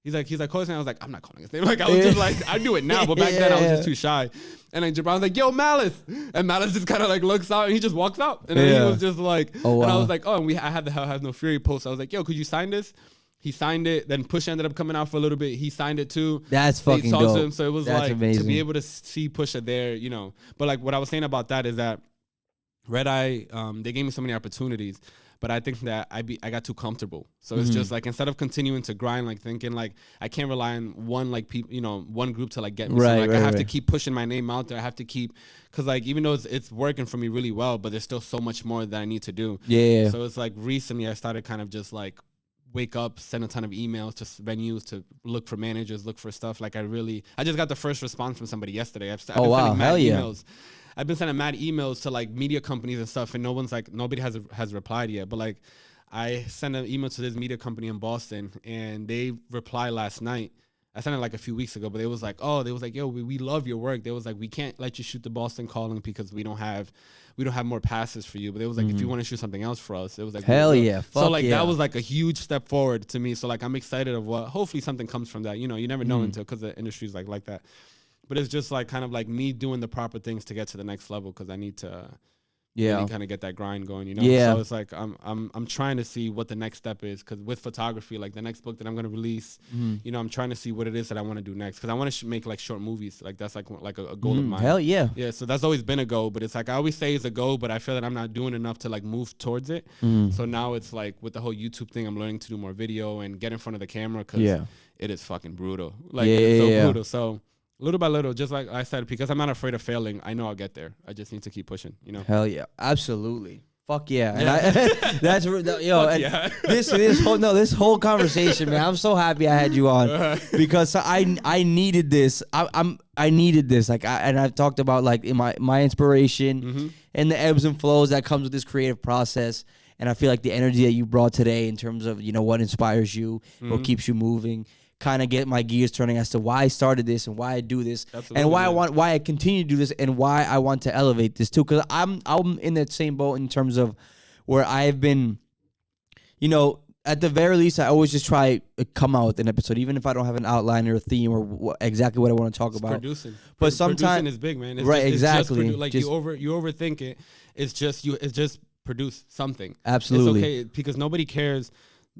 he's like call his name. I was like, I'm not calling his name. Like I was just like, I do it now, but back then I was just too shy. And like Jabron's like, yo, Malice, and Malice just kind of like looks out and he just walks out, and then he was just like, and I was like, oh, and I had the Hell Has No Fury post. I was like, yo, could you sign this? He signed it. Then Pusha ended up coming out for a little bit. He signed it too. That's fucking dope. Him, so it was That's like amazing. To be able to see Pusha there, you know. But like what I was saying about that is that Red Eye, they gave me so many opportunities, but I think that I got too comfortable. So it's just like instead of continuing to grind, like thinking like I can't rely on one like people, you know, one group to like get me. I have to keep pushing my name out there. I have to keep because like even though it's working for me really well, but there's still so much more that I need to do. Yeah. So it's like recently I started kind of just like wake up, send a ton of emails to venues to look for managers, look for stuff. Like I just got the first response from somebody yesterday. I've been sending mad emails. I've been sending mad emails to like media companies and stuff, and nobody has replied yet. But like I sent an email to this media company in Boston, and they replied last night. I sent it like a few weeks ago, but they was like, yo, we love your work. They was like, we can't let you shoot the Boston Calling because we don't have more passes for you. But it was like, if you want to shoot something else for us, it was like, hell yeah. So like that was like a huge step forward to me. So like I'm excited of what hopefully something comes from that. You know, you never know until because the industry's like that. But it's just like kind of like me doing the proper things to get to the next level because I need to really kind of get that grind going, you know? So it's like I'm trying to see what the next step is because with photography, like the next book that I'm going to release, you know, I'm trying to see what it is that I want to do next because I want to make like short movies. Like that's like a goal of mine. Hell yeah. Yeah, so that's always been a goal, but it's like I always say it's a goal, but I feel that I'm not doing enough to like move towards it. So now it's like with the whole YouTube thing, I'm learning to do more video and get in front of the camera because it is fucking brutal. Like it's so brutal. So little by little, just like I said, because I'm not afraid of failing, I know I'll get there. I just need to keep pushing, you know? Hell yeah. Absolutely. Fuck yeah. And that's yo, and this whole conversation, man. I'm so happy I had you on because I needed this. I needed this. Like I've talked about like in my inspiration and the ebbs and flows that comes with this creative process. And I feel like the energy that you brought today in terms of, you know, what inspires you, what keeps you moving, kind of get my gears turning as to why I started this and why I do this. Absolutely. And why I continue to do this and why I want to elevate this too. Because I'm in that same boat in terms of where I've been, you know, at the very least, I always just try to come out with an episode, even if I don't have an outline or a theme or exactly what I want to talk about. Producing, but sometimes producing is big, man. Exactly. You overthink it. It's just produce something. Absolutely. It's okay because nobody cares.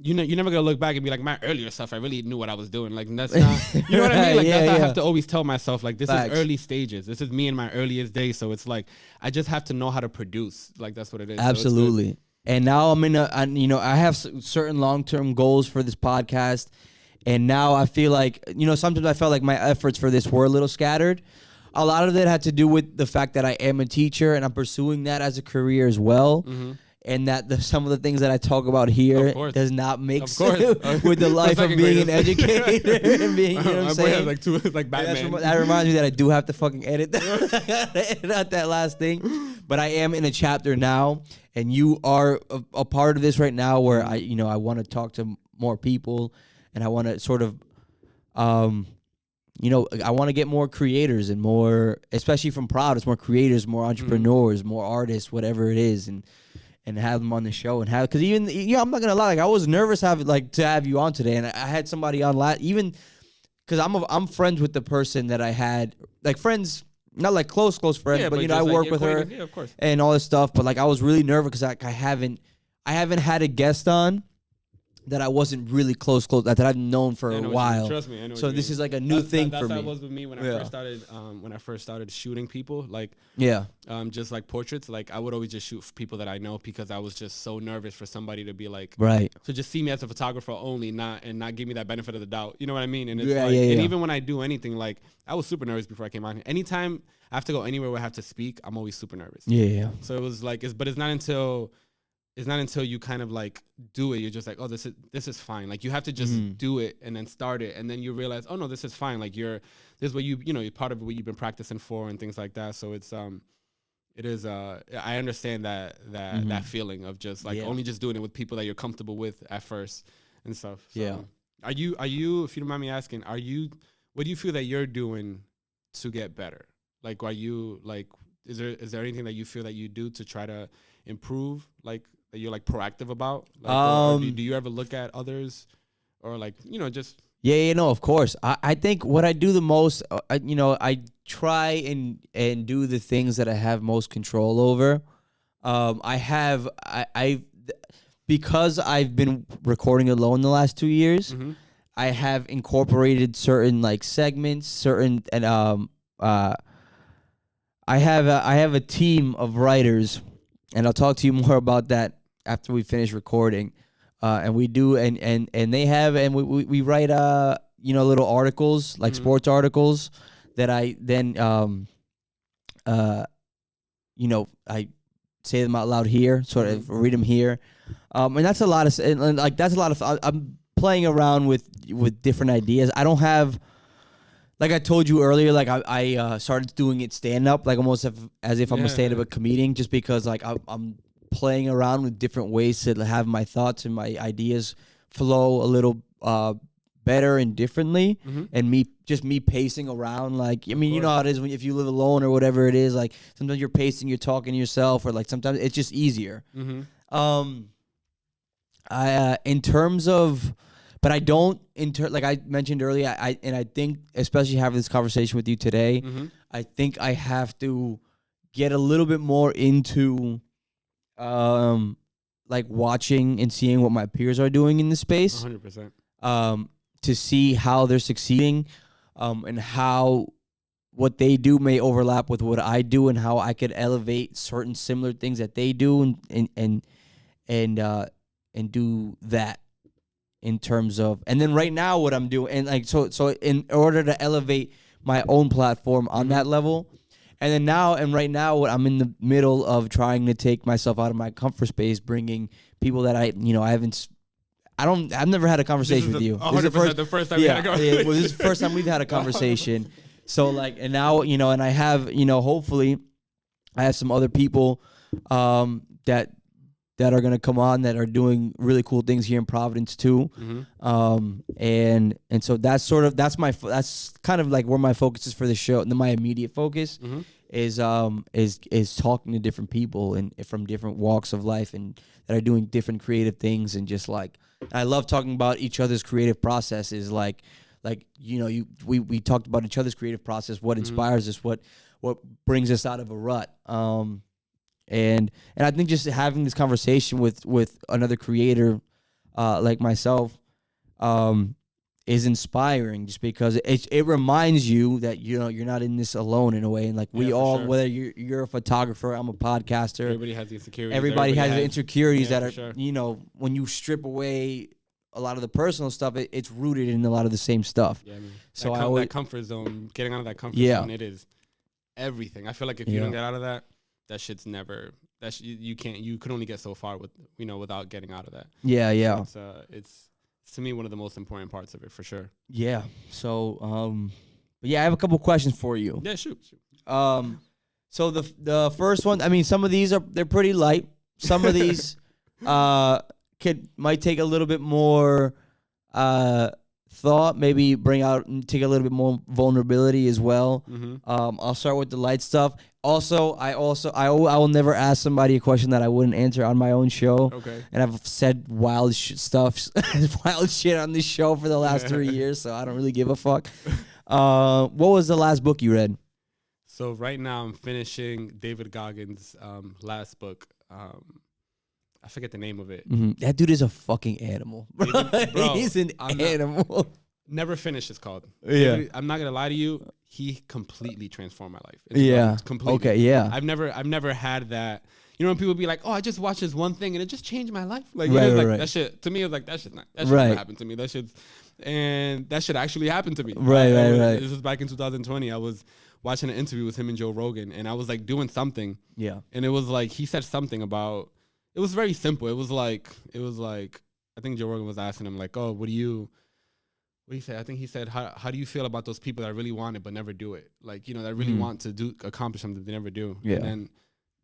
You know, you're never gonna look back and be like, my earlier stuff, I really knew what I was doing. Like that's not, you know what I mean? Like I have to always tell myself, like this is early stages. This is me in my earliest days. So it's like I just have to know how to produce. Like that's what it is. Absolutely. So and now I have certain long-term goals for this podcast, and now I feel like, you know, sometimes I felt like my efforts for this were a little scattered. A lot of it had to do with the fact that I am a teacher and I'm pursuing that as a career as well. And that some of the things that I talk about here does not mix with the life of being an educator and being, you know what I'm saying? Like Batman. That reminds me that I do have to fucking edit out that last thing. But I am in a chapter now, and you are a part of this right now where I want to talk to more people, and I want to sort of, I want to get more creators and more, especially from Providence, more creators, more entrepreneurs, more artists, whatever it is, and have them on the show and have, because even, I'm not gonna lie, like I was nervous to have you on today, and I had somebody on even because I'm friends with the person that I had, like friends, not like close friends, but I work with her and all this stuff, but like I was really nervous because like I haven't had a guest on that I wasn't really close that I've known for a while. Trust me, I know. So this is like a new thing for me. That's how it was with me when I first started shooting people. Like just like portraits. Like I would always just shoot for people that I know because I was just so nervous for somebody to be like to just see me as a photographer only, not give me that benefit of the doubt. You know what I mean? And it's and even when I do anything, like I was super nervous before I came out here. Anytime I have to go anywhere where I have to speak, I'm always super nervous. Yeah. So it was like but it's not until you kind of like do it, you're just like, oh, this is fine. Like you have to just do it and then start it, and then you realize, oh no, this is fine. Like this is what you're part of what you've been practicing for and things like that. So it's it is I understand that feeling of just like only just doing it with people that you're comfortable with at first and stuff. So Are you if you don't mind me asking, what do you feel that you're doing to get better? Like are you like is there anything that you feel that you do to try to improve, like that you're like proactive about? Like, or do you ever look at others or like, just no, of course. I think what I do the most, I try and do the things that I have most control over. Because I've been recording alone the last 2 years, I have incorporated certain like segments, I have a team of writers, and I'll talk to you more about that after we finish recording. And we do, and they have, and we write, little articles, like sports articles that I then, I say them out loud here, sort of read them here. And that's a lot of, I'm playing around with different ideas. I don't have, like I told you earlier, like I started doing it stand up, like almost as if I'm a stand up comedian, just because like I'm playing around with different ways to have my thoughts and my ideas flow a little better and differently, and me pacing around. Like, I mean, you know how it is if you live alone or whatever it is. Like sometimes you're pacing, you're talking to yourself, or like sometimes it's just easier. In terms of. But I don't, like I mentioned earlier, I think, especially having this conversation with you today, I think I have to get a little bit more into, like watching and seeing what my peers are doing in the space. 100%. To see how they're succeeding, and how what they do may overlap with what I do, and how I could elevate certain similar things that they do, and do that. In terms of, and then right now what I'm doing, and like so in order to elevate my own platform on that level, and then right now what I'm in the middle of trying to take myself out of my comfort space, bringing people that I've never had a conversation with you. 100% the first time we had a conversation. Well, this is the first time we've had a conversation. So like, and now, and I have, hopefully I have some other people that are going to come on that are doing really cool things here in Providence too. And so that's kind of like where my focus is for the show. And then my immediate focus is talking to different people and from different walks of life, and that are doing different creative things. And just like, I love talking about each other's creative processes. We talked about each other's creative process, what inspires us, what brings us out of a rut. And I think just having this conversation with another creator like myself is inspiring, just because it reminds you that you're not in this alone in a way. And like we all, whether you're a photographer, I'm a podcaster, everybody has the insecurities. Everybody has the insecurities that are when you strip away a lot of the personal stuff, it's rooted in a lot of the same stuff. Yeah, I mean, so that comfort zone, getting out of that comfort zone, it is everything. I feel like if you don't get out of that, that shit's never. You can't. You could only get so far without getting out of that. Yeah. So it's to me one of the most important parts of it for sure. Yeah. So but I have a couple questions for you. Yeah, shoot. So the first one, I mean, some of these they're pretty light. Some of these might take a little bit more thought, maybe bring out and take a little bit more vulnerability as well. I'll start with the light stuff. Also, I will never ask somebody a question that I wouldn't answer on my own show. Okay. And I've said wild wild shit on this show for the last 3 years, so I don't really give a fuck. What was the last book you read? So right now I'm finishing David Goggins' last book. I forget the name of it. Mm-hmm. That dude is a fucking animal. Bro, He's an animal. Never Finished is called. Yeah. I'm not gonna lie to you. He completely transformed my life. Yeah. Completely. Okay. Yeah. I've never had that. You know when people be like, "Oh, I just watched this one thing and it just changed my life." Like, right, like right. that shit. To me, it was like that shit never happened to me. That shit actually happened to me. Right. This was back in 2020. I was watching an interview with him and Joe Rogan, and I was like doing something. Yeah. And it was like he said something about. It was very simple. It was like I think Joe Rogan was asking him like, "Oh, what do you say?" I think he said, "How do you feel about those people that really want it but never do it? Like, you know, that really want to accomplish something they never do." Yeah. And then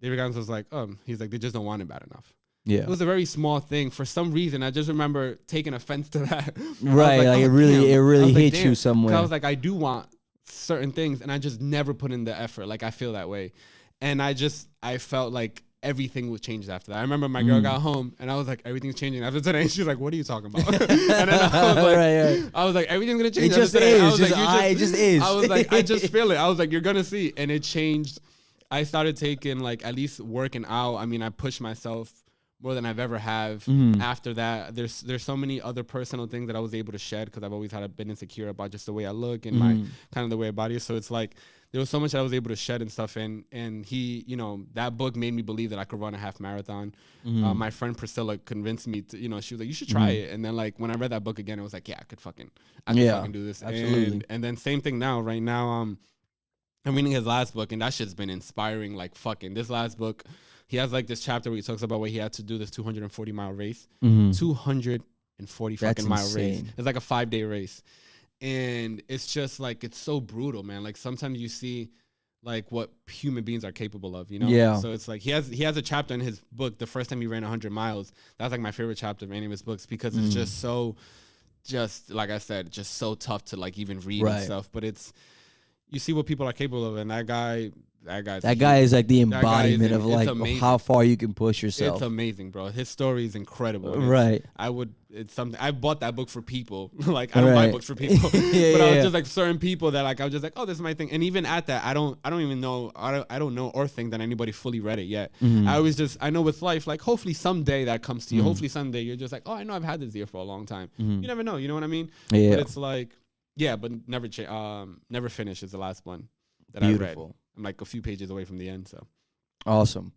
David Goggins was like, he's like, they just don't want it bad enough. Yeah. It was a very small thing. For some reason, I just remember taking offense to that. Right. Like it really hit you somewhere. I was like, I do want certain things, and I just never put in the effort. Like I feel that way, and I felt like everything was changed after that. I remember my girl got home, and I was like, everything's changing after today. And she's like, what are you talking about? And then I was like, I was like, everything's gonna change. It just today. is. It just is. I was like, I just feel it. I was like, you're gonna see, and it changed. I started taking like at least working out. I mean, I pushed myself more than I've ever have. After that, there's so many other personal things that I was able to shed because I've always been insecure about just the way I look and my kind of the way I body is. So it's like there was so much that I was able to shed and stuff. And he, you know, that book made me believe that I could run a half marathon. My friend Priscilla convinced me to, you know, she was like, you should try it. And then like when I read that book again, it was like, yeah, I could fucking do this. Absolutely. And then same thing now. Right now, I'm reading his last book, and that shit's been inspiring like fucking. This last book, he has like this chapter where he talks about where he had to do this 240-mile race. 240 fucking mile race. It's like a 5-day race. And it's just like, it's so brutal, man. Like sometimes you see like what human beings are capable of, you know? Yeah. So it's like he has a chapter in his book, the first time he ran 100 miles. That's like my favorite chapter of any of his books because it's just so, like I said, just so tough to like even read and stuff. But you see what people are capable of, and that guy is like the embodiment of like how far you can push yourself. It's amazing, bro. His story is incredible. Right. It's something. I bought that book for people. Like I don't buy books for people, but I was just like certain people that like I was just like, oh, this is my thing. And even at that, I don't even know. I don't know or think that anybody fully read it yet. I know with life, like hopefully someday that comes to you. Hopefully someday you're just like, oh, I know I've had this ear for a long time. You never know. You know what I mean? Yeah. But it's like. Yeah, but Never Finish is the last one that I read. I'm like a few pages away from the end, so. Awesome.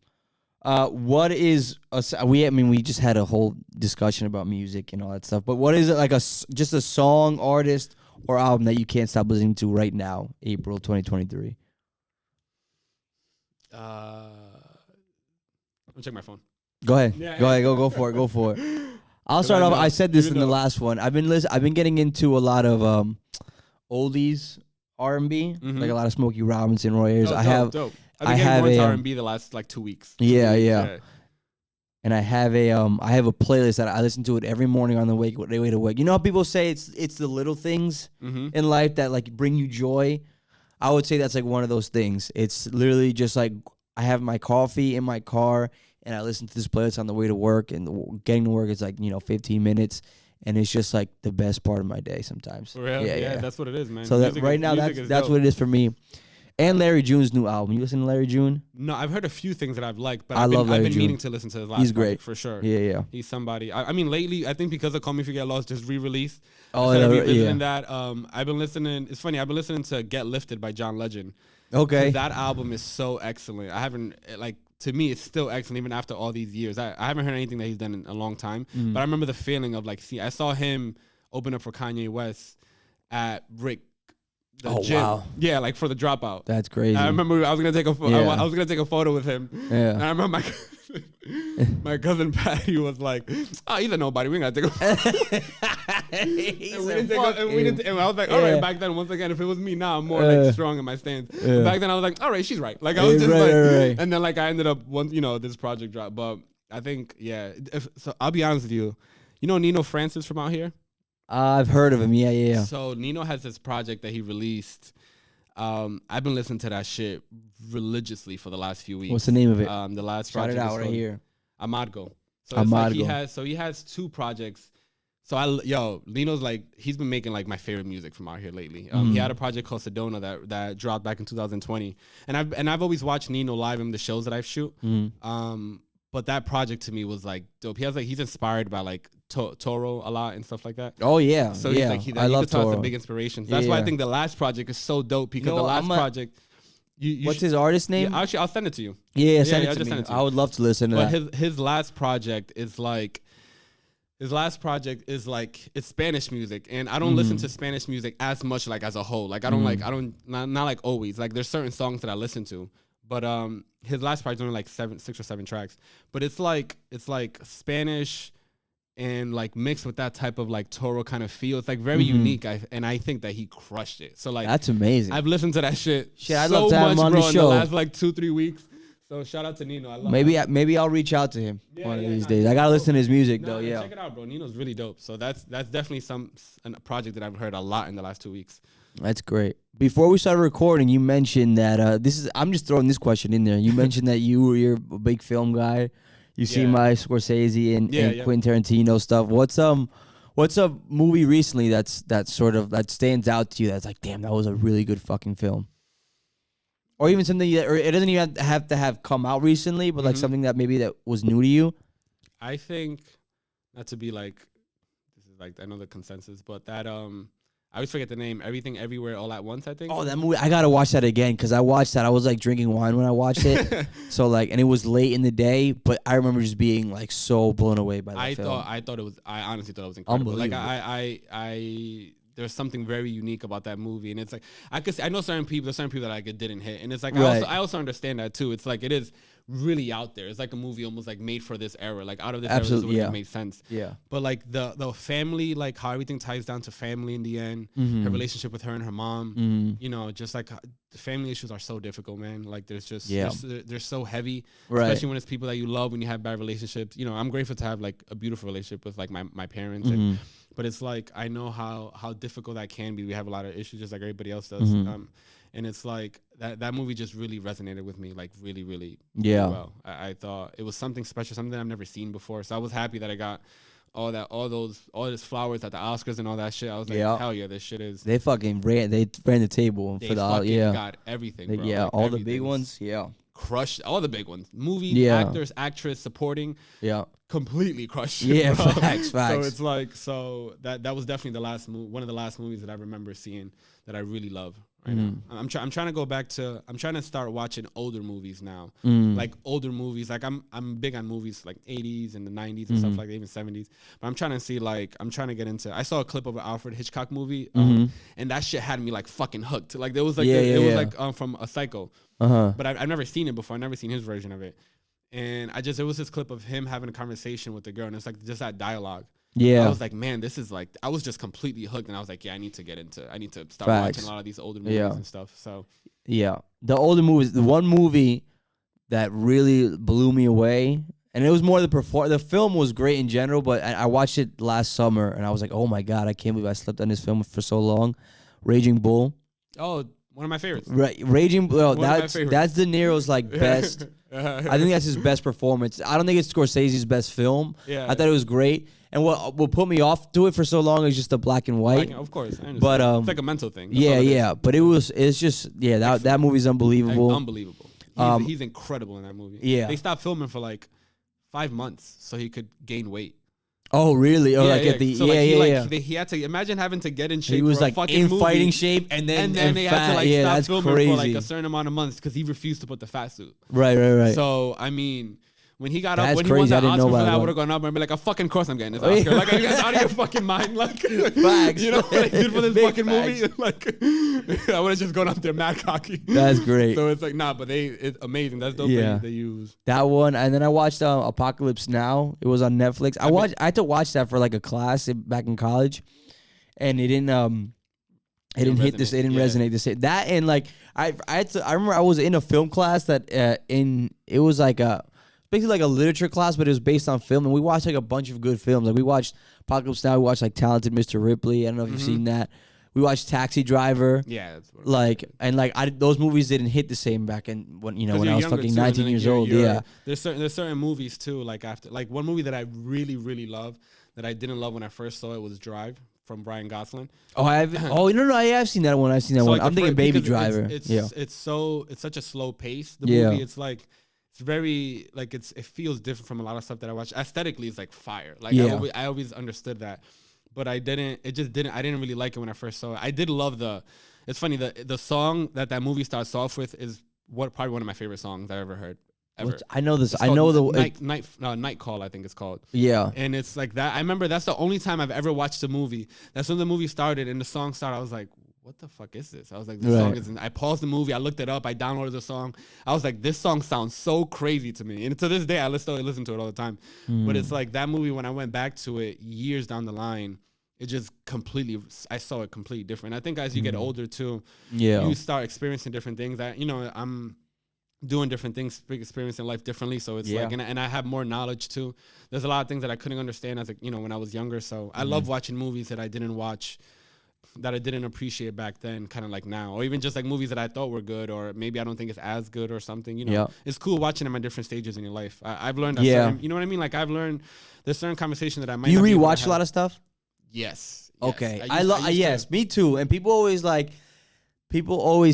What is we just had a whole discussion about music and all that stuff, but what is it like just a song, artist, or album that you can't stop listening to right now, April 2023? I'll check my phone. Go ahead. Go for it. I'll start off. I said this in the last one. I've been getting into a lot of oldies R&B, like a lot of Smokey Robinson, Roy Ayers. I've been getting more into R&B the last like 2 weeks. Yeah. And I have a playlist that I listen to it every morning on the way to work. You know how people say it's the little things in life that like bring you joy? I would say that's like one of those things. It's literally just like I have my coffee in my car and I listen to this playlist on the way to work, and getting to work is like, 15 minutes. And it's just like the best part of my day sometimes. For real? Yeah, that's what it is, man. So that's what it is for me. And Larry June's new album. You listen to Larry June? No, I've heard a few things that I've liked, but I've been meaning to listen to his last. He's great for sure. Yeah. He's somebody. I mean, lately, I think because of Call Me If You Get Lost just re-released. Oh, that. I've been listening. It's funny. I've been listening to Get Lifted by John Legend. Okay. That album is so excellent. I haven't to me, it's still excellent even after all these years. I haven't heard anything that he's done in a long time, but I remember the feeling of like, I saw him open up for Kanye West at Rick. The gym. Wow. Yeah, like for the Dropout. That's crazy. I remember I was gonna take a I was gonna take a photo with him. Yeah. And I remember my cousin Patty was like, "Oh, he's a nobody. We ain't gotta take a photo." And I was like, "All right." Back then, once again, if it was me now, I'm more like strong in my stance. Back then, I was like, "All right, she's right." Like I was just right. And then like I ended up once this project dropped. But I think so I'll be honest with you. You know Nino Francis from out here? I've heard of him. Yeah. So Nino has this project that he released. I've been listening to that shit religiously for the last few weeks. What's the name of it? The last Shout project it out right here. Amargo. So Amargo. It's like he has 2 projects. So Nino's like, he's been making like my favorite music from out here lately. He had a project called Sedona that dropped back in 2020, and I've always watched Nino live in the shows that I've shoot. But that project to me was like dope. He's inspired by like Toro a lot and stuff like that. Oh yeah, So yeah. I love Toro. It's a Toro. big inspiration. That's why I think the last project is so dope because the last project. What's his artist name? Yeah, actually, I'll send it to you. Yeah, send it to me. I would love to listen to that. But his last project is like. His last project is like it's Spanish music, and I don't listen to Spanish music as much like as a whole. Like I don't not like always. Like there's certain songs that I listen to, but his last project is only like 6 or 7 tracks. But it's like Spanish, and like mixed with that type of like Toro kind of feel. It's like very unique, and I think that he crushed it. So like that's amazing. I've listened to that shit. I'd love to have him on the show in the last like 2-3 weeks. So shout out to Nino. I love maybe I'll reach out to him one of these days. I gotta listen to his music though. Yeah, check it out, bro. Nino's really dope. So that's definitely a project that I've heard a lot in the last 2 weeks. That's great. Before we started recording, you mentioned that I'm just throwing this question in there. You mentioned that you're a big film guy. You see my Scorsese and Quentin Tarantino stuff. What's a movie recently that stands out to you? That's like, damn, that was a really good fucking film. Or even something or it doesn't even have to have come out recently, but like something that maybe that was new to you. I think, not to be like, this is like I know the consensus, but that I always forget the name. Everything, Everywhere, All at Once. I think. Oh, that movie! I gotta watch that again because I watched that. I was like drinking wine when I watched it, so like, and it was late in the day, but I remember just being like so blown away by that film. I honestly thought it was incredible. Like I there's something very unique about that movie, and it's like I know certain people that like it didn't hit, and it's like I also understand that too. It's like it is really out there. It's like a movie almost like made for this era, like out of this era. This would make sense. Yeah. But like the family, like how everything ties down to family in the end, her relationship with her and her mom, you know, just like the family issues are so difficult, man. Like there's just they're so heavy, especially when it's people that you love, when you have bad relationships. You know, I'm grateful to have like a beautiful relationship with like my parents and. But it's like I know how difficult that can be. We have a lot of issues, just like everybody else does. And it's like that movie just really resonated with me, like really, really well. I thought it was something special, something that I've never seen before. So I was happy that I got all those flowers at the Oscars and all that shit. I was like, hell yeah, this shit is. They fucking ran the table for the got everything, bro. Yeah, like all the big ones. Yeah. Crushed all the big ones. Movie, actors, actress, supporting. Yeah. Completely crushed. Yeah, bro. facts. So it's like that was definitely one of the last movies that I remember seeing that I really love right now. I'm trying to go back to I'm trying to start watching older movies now. Like older movies. Like I'm big on movies like 80s and the 90s and stuff like that, even 70s. But I'm trying to see I'm trying to get into I saw a clip of an Alfred Hitchcock movie and that shit had me like fucking hooked. Like there was like it was from a Psycho. But I've never seen it before. I've never seen his version of it. And it was this clip of him having a conversation with the girl, and it's like just that dialogue. Yeah. I was like, man, this is like, I was just completely hooked, and I was like, yeah, I need to start watching a lot of these older movies and stuff. So, yeah. The older movies, the one movie that really blew me away, and it was more the film was great in general, but I watched it last summer, and I was like, oh my God, I can't believe I slept on this film for so long. Raging Bull. Oh, one of my favorites. Raging Bull. That's De Niro's like best. I think that's his best performance. I don't think it's Scorsese's best film. Yeah, I thought it was great. And what put me off to it for so long is just the black and white. Of course, I understand. But it's like a mental thing. That's But it's just that movie's unbelievable. Unbelievable. He's incredible in that movie. Yeah, they stopped filming for like 5 months so he could gain weight. Oh really? Oh, He had to imagine having to get in shape. He was for like a fucking in movie, fighting shape, and then they had to like stop filming crazy. for like a certain amount of months because he refused to put the fat suit. Right. So I mean, when he got That's up, when crazy. he won the Oscar for that, I that. would have gone up and be like, "A fucking course I'm getting this Oscar." Like, are you guys out of your fucking mind? Like, facts. You know what I did for this fucking facts. movie? Like, I would have just gone up there mad cocky. That's great. So it's like, but it's amazing. That's dope. They use that one, and then I watched Apocalypse Now. It was on Netflix. I had to watch that for like a class back in college, and it didn't resonate the same. That and like I remember I was in a film class that it was like basically like a literature class, but it was based on film, and we watched like a bunch of good films. Like we watched Apocalypse Now, we watched like Talented Mr. Ripley. I don't know if you've seen that. We watched Taxi Driver. Yeah, that's what those movies didn't hit the same back in when I was fucking 19 years old. Yeah, there's certain movies too. Like after one movie that I really really love that I didn't love when I first saw it was Drive from Ryan Gosling. Oh, I have. Oh no, I have seen that one. I've seen that one. I'm thinking Baby Driver. It's such a slow pace. The movie, it's it's very like it feels different from a lot of stuff that I watch. Aesthetically, it's like fire. Like I always understood that, but I didn't really like it when I first saw it. I did love it's funny, the song that movie starts off with is probably one of my favorite songs I ever heard. Ever. I know this. It's I know Night Call, I think it's called. Yeah. And it's like that. I remember that's the only time I've ever watched a movie. That's when the movie started and the song started. I was like, what the fuck is this? I was like, this song isn't. I paused the movie. I looked it up. I downloaded the song. I was like, this song sounds so crazy to me. And to this day, I still listen to it all the time. But it's like that movie, when I went back to it years down the line, it just I saw it completely different. I think as you get older too, you start experiencing different things. I'm doing different things, experiencing life differently. So it's like, and I have more knowledge too. There's a lot of things that I couldn't understand as when I was younger. So I love watching movies that I didn't watch, that I didn't appreciate back then, kind of like now, or even just like movies that I thought were good, or maybe I don't think it's as good or something. It's cool watching them at different stages in your life. I've learned that. You know what I mean? Like I've learned there's certain conversation that I might. You rewatch a lot of stuff. Yes. Okay. I love. Yes, me too. And people always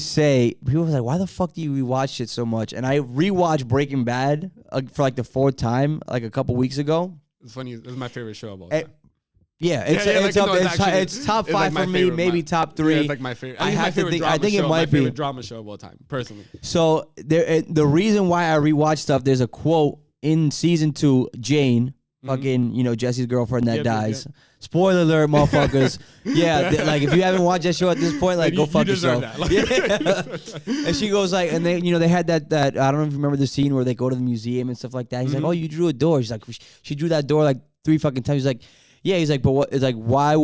say, why the fuck do you rewatch it so much? And I rewatched Breaking Bad for like the 4th time, like a couple weeks ago. It's funny. This is my favorite show of all time. It's top 5 for me, maybe top 3. Yeah, it's like my favorite. I think it might be my favorite drama show of all time, personally. So the reason why I rewatch stuff, there's a quote in season 2, Jane, fucking, Jesse's girlfriend that dies. Yep. Spoiler alert, motherfuckers. Like if you haven't watched that show at this point, like go fuck yourself. And she goes like, and they had that I don't know if you remember the scene where they go to the museum and stuff like that. He's like, oh, you drew a door. She's like, she drew that door like 3 fucking times. He's like, yeah. He's like, but what? It's like, why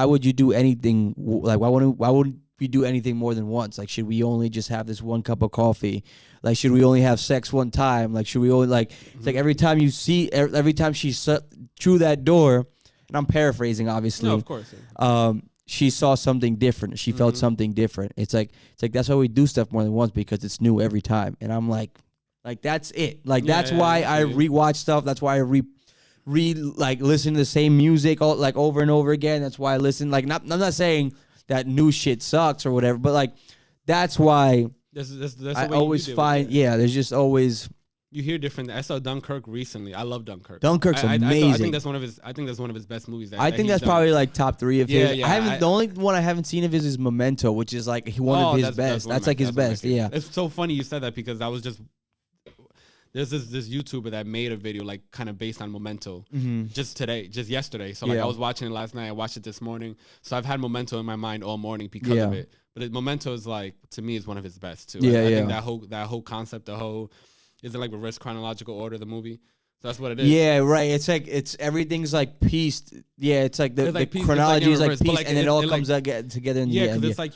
would you do anything? Like, why wouldn't we do anything more than once? Like, should we only just have this one cup of coffee? Like, should we only have sex one time? Like, should we only it's like every time she drew that door, and I'm paraphrasing, obviously. No, of course. Yeah. She saw something different. She felt something different. It's like that's why we do stuff more than once, because it's new every time. And I'm like that's it. Like that's why I rewatch stuff. That's why I listen to the same music over and over again. That's why I listen. Like I'm not saying that new shit sucks or whatever, but like that's why. That's I always find there's just always you hear different. I saw Dunkirk recently. I love Dunkirk. Dunkirk's amazing. I think that's one of his best movies. I think that's probably like top 3 of his. The only one I haven't seen of his is Memento, which is like one of his best. That's like his best. Yeah. It's so funny you said that, because I was just there's this YouTuber that made a video like kind of based on Memento just yesterday. So like I was watching it last night. I watched it this morning. So I've had Memento in my mind all morning because of it. But Memento is like, to me, is one of his best too. I think that whole concept, is it like reverse chronological order, the movie? So that's what it is. Yeah, right. It's like everything's like pieced. Yeah, it's like the chronology is like pieced, and it all comes together in the end. Yeah, because it's like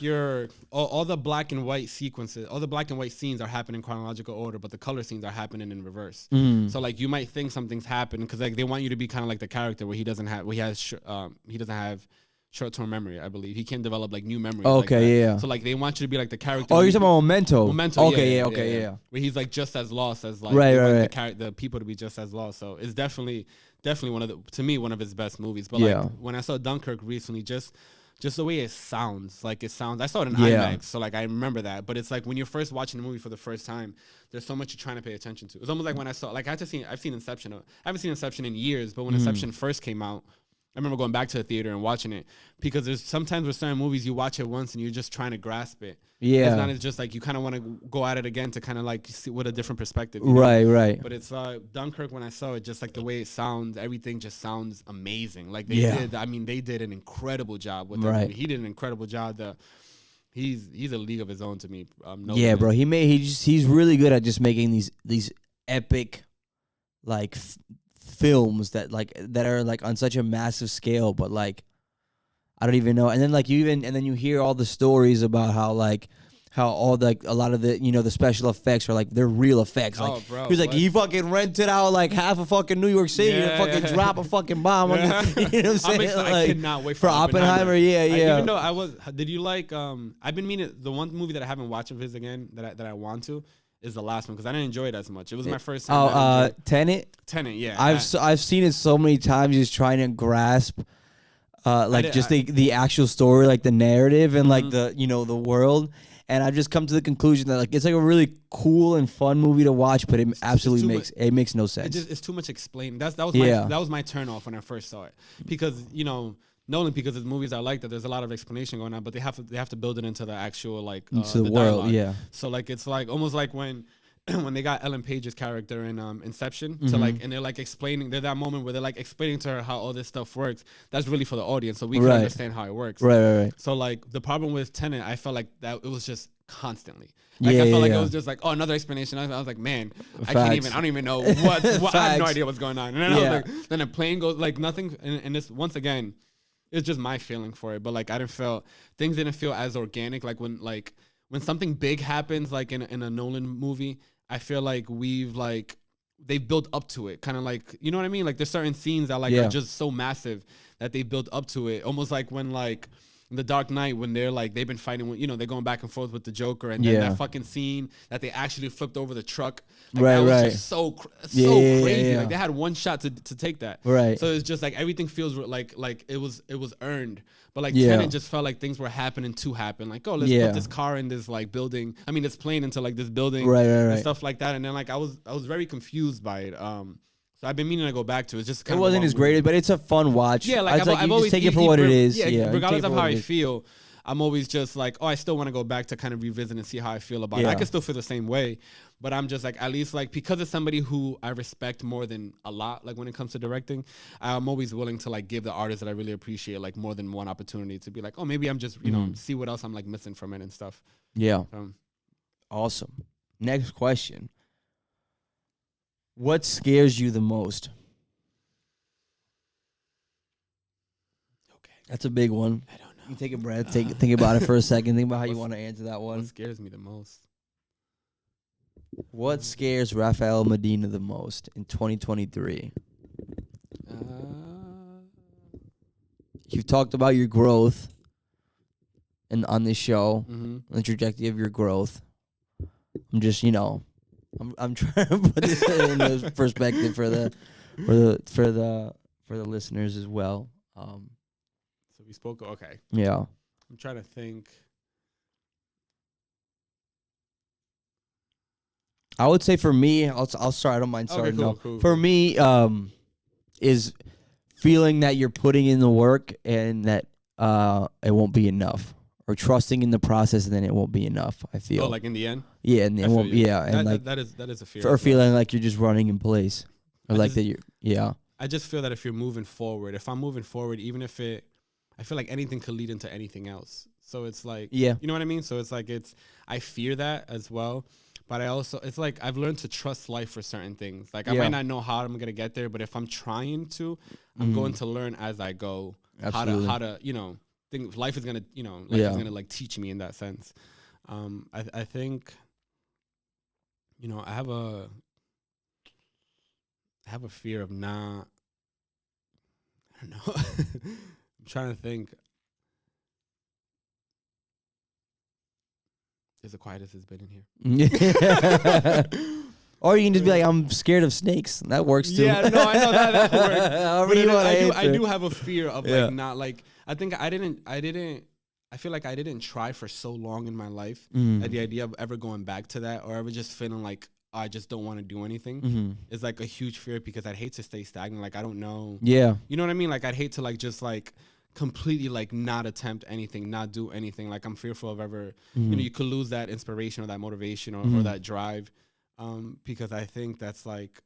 all the black and white sequences, all the black and white scenes are happening in chronological order, but the color scenes are happening in reverse. So like you might think something's happened because like they want you to be kind of like the character where he doesn't have short-term memory, I believe. He can't develop like new memories. Okay, So like they want you to be like the character. Oh, you're talking about Memento. Memento. Okay, yeah. Where he's like just as lost as like the people to be just as lost. So it's definitely one of his best movies. But like when I saw Dunkirk recently, just the way it sounds. I saw it in IMAX, so like I remember that. But it's like when you're first watching the movie for the first time, there's so much you're trying to pay attention to. It's almost like when I saw I've seen Inception. I haven't seen Inception in years, but when Inception first came out, I remember going back to the theater and watching it, because there's sometimes with certain movies you watch it once and you're just trying to grasp it. Yeah. It's not as just like you kind of want to go at it again to kind of like see with a different perspective. Right. But it's Dunkirk, when I saw it, just like the way it sounds, everything just sounds amazing. Like they did an incredible job with that movie. He did an incredible job. He's a league of his own to me. Bro. He's really good at just making these epic like films that are like on such a massive scale, but like I don't even know. And then like you hear all the stories about how all like a lot of the the special effects are like they're real effects. Like bro, he's like he fucking rented out like half of fucking New York City to fucking drop a fucking bomb on the, you know what I'm saying? I cannot wait for Oppenheimer. Even though did you like I've been meaning, the one movie that I haven't watched of his again that I want to is the last one, because I didn't enjoy it as much. It was my first time. Tenet. Yeah. I've seen it so many times, just trying to grasp, the actual story, like the narrative and like the the world. and I've just come to the conclusion that like it's like a really cool and fun movie to watch, but it absolutely makes no sense. It's too much explaining. That was my turn off when I first saw it, because not only because it's movies I like that there's a lot of explanation going on, but they have to build it into the actual like into the world, dialogue. yeah. So like it's like almost like when they got Ellen Page's character in Inception to like, and they're like explaining, there's that moment where they're like explaining to her how all this stuff works. That's really for the audience, so we can understand how it works. Right. So like the problem with Tenet, I felt like that it was just constantly. Like I felt like it was just like, oh, another explanation. I was like, man, I don't even know what I have no idea what's going on. And then I was like, then a plane goes like nothing. And this once again, it's just my feeling for it. But like things didn't feel as organic. Like when something big happens, like in a Nolan movie, I feel like they've built up to it. Kind of like, you know what I mean? Like there's certain scenes that are just so massive that they built up to it. Almost like when like The Dark Knight, when they're like, they've been fighting with, they're going back and forth with the Joker, and then that fucking scene that they actually flipped over the truck, like that was just so crazy. Yeah. Like they had one shot to take that. Right. So it's just like everything feels like it was earned. But like Tenet just felt like things were happening to happen. Like, oh, let's put this car in this like building. I mean, this plane into like this building, and stuff like that. And then like I was very confused by it. So I've been meaning to go back to it. Just kind it wasn't as great, but it's a fun watch. Yeah, like I've always take it for what it is. Yeah, regardless of how I feel, I'm always just like, oh, I still want to go back to kind of revisit and see how I feel about it. I can still feel the same way, but I'm just like, at least like, because it's somebody who I respect more than a lot, like when it comes to directing, I'm always willing to like give the artists that I really appreciate like more than one opportunity to be like, oh, maybe I'm just, see what else I'm like missing from it and stuff. Yeah. Awesome. Next question. What scares you the most? That's a big one. I don't know. You take a breath. Think about it for a second. Think about how you want to answer that one. What scares me the most? What scares Rafael Medina the most in 2023? You've talked about your growth and on this show, the trajectory of your growth. I'm just, I'm trying to put this in the perspective for the listeners as well. So we spoke. Okay. Yeah. I'm trying to think. I would say for me, I'll start. I don't mind starting. Cool. For me, is feeling that you're putting in the work and that it won't be enough, or trusting in the process and then it won't be enough. I feel. Oh, like in the end. Yeah, and it won't. Yeah, and that is a fear. Or feeling like you're just running in place, or like that you. Yeah. I just feel that if you're moving forward, if I'm moving forward, even if I feel like anything could lead into anything else. So it's like, you know what I mean? So it's like, I fear that as well. But it's like, I've learned to trust life for certain things. Like I might not know how I'm going to get there, but if I'm trying to, I'm going to learn as I go. Absolutely. how to, think life is going to, life is going to like teach me in that sense. I think, I have a fear of not, I don't know. I'm trying to think. It's the quietest it's been in here. Or you can just be like, I'm scared of snakes. That works too. Yeah, no, I know that works. However you want to answer. I do have a fear of like not like, I think I feel like I didn't try for so long in my life at the idea of ever going back to that, or ever just feeling like I just don't want to do anything is like a huge fear, because I'd hate to stay stagnant. Like I don't know. Yeah. You know what I mean? Like I'd hate to like just like completely like not attempt anything, not do anything. Like I'm fearful of ever, you could lose that inspiration or that motivation or that drive. Because I think that's like,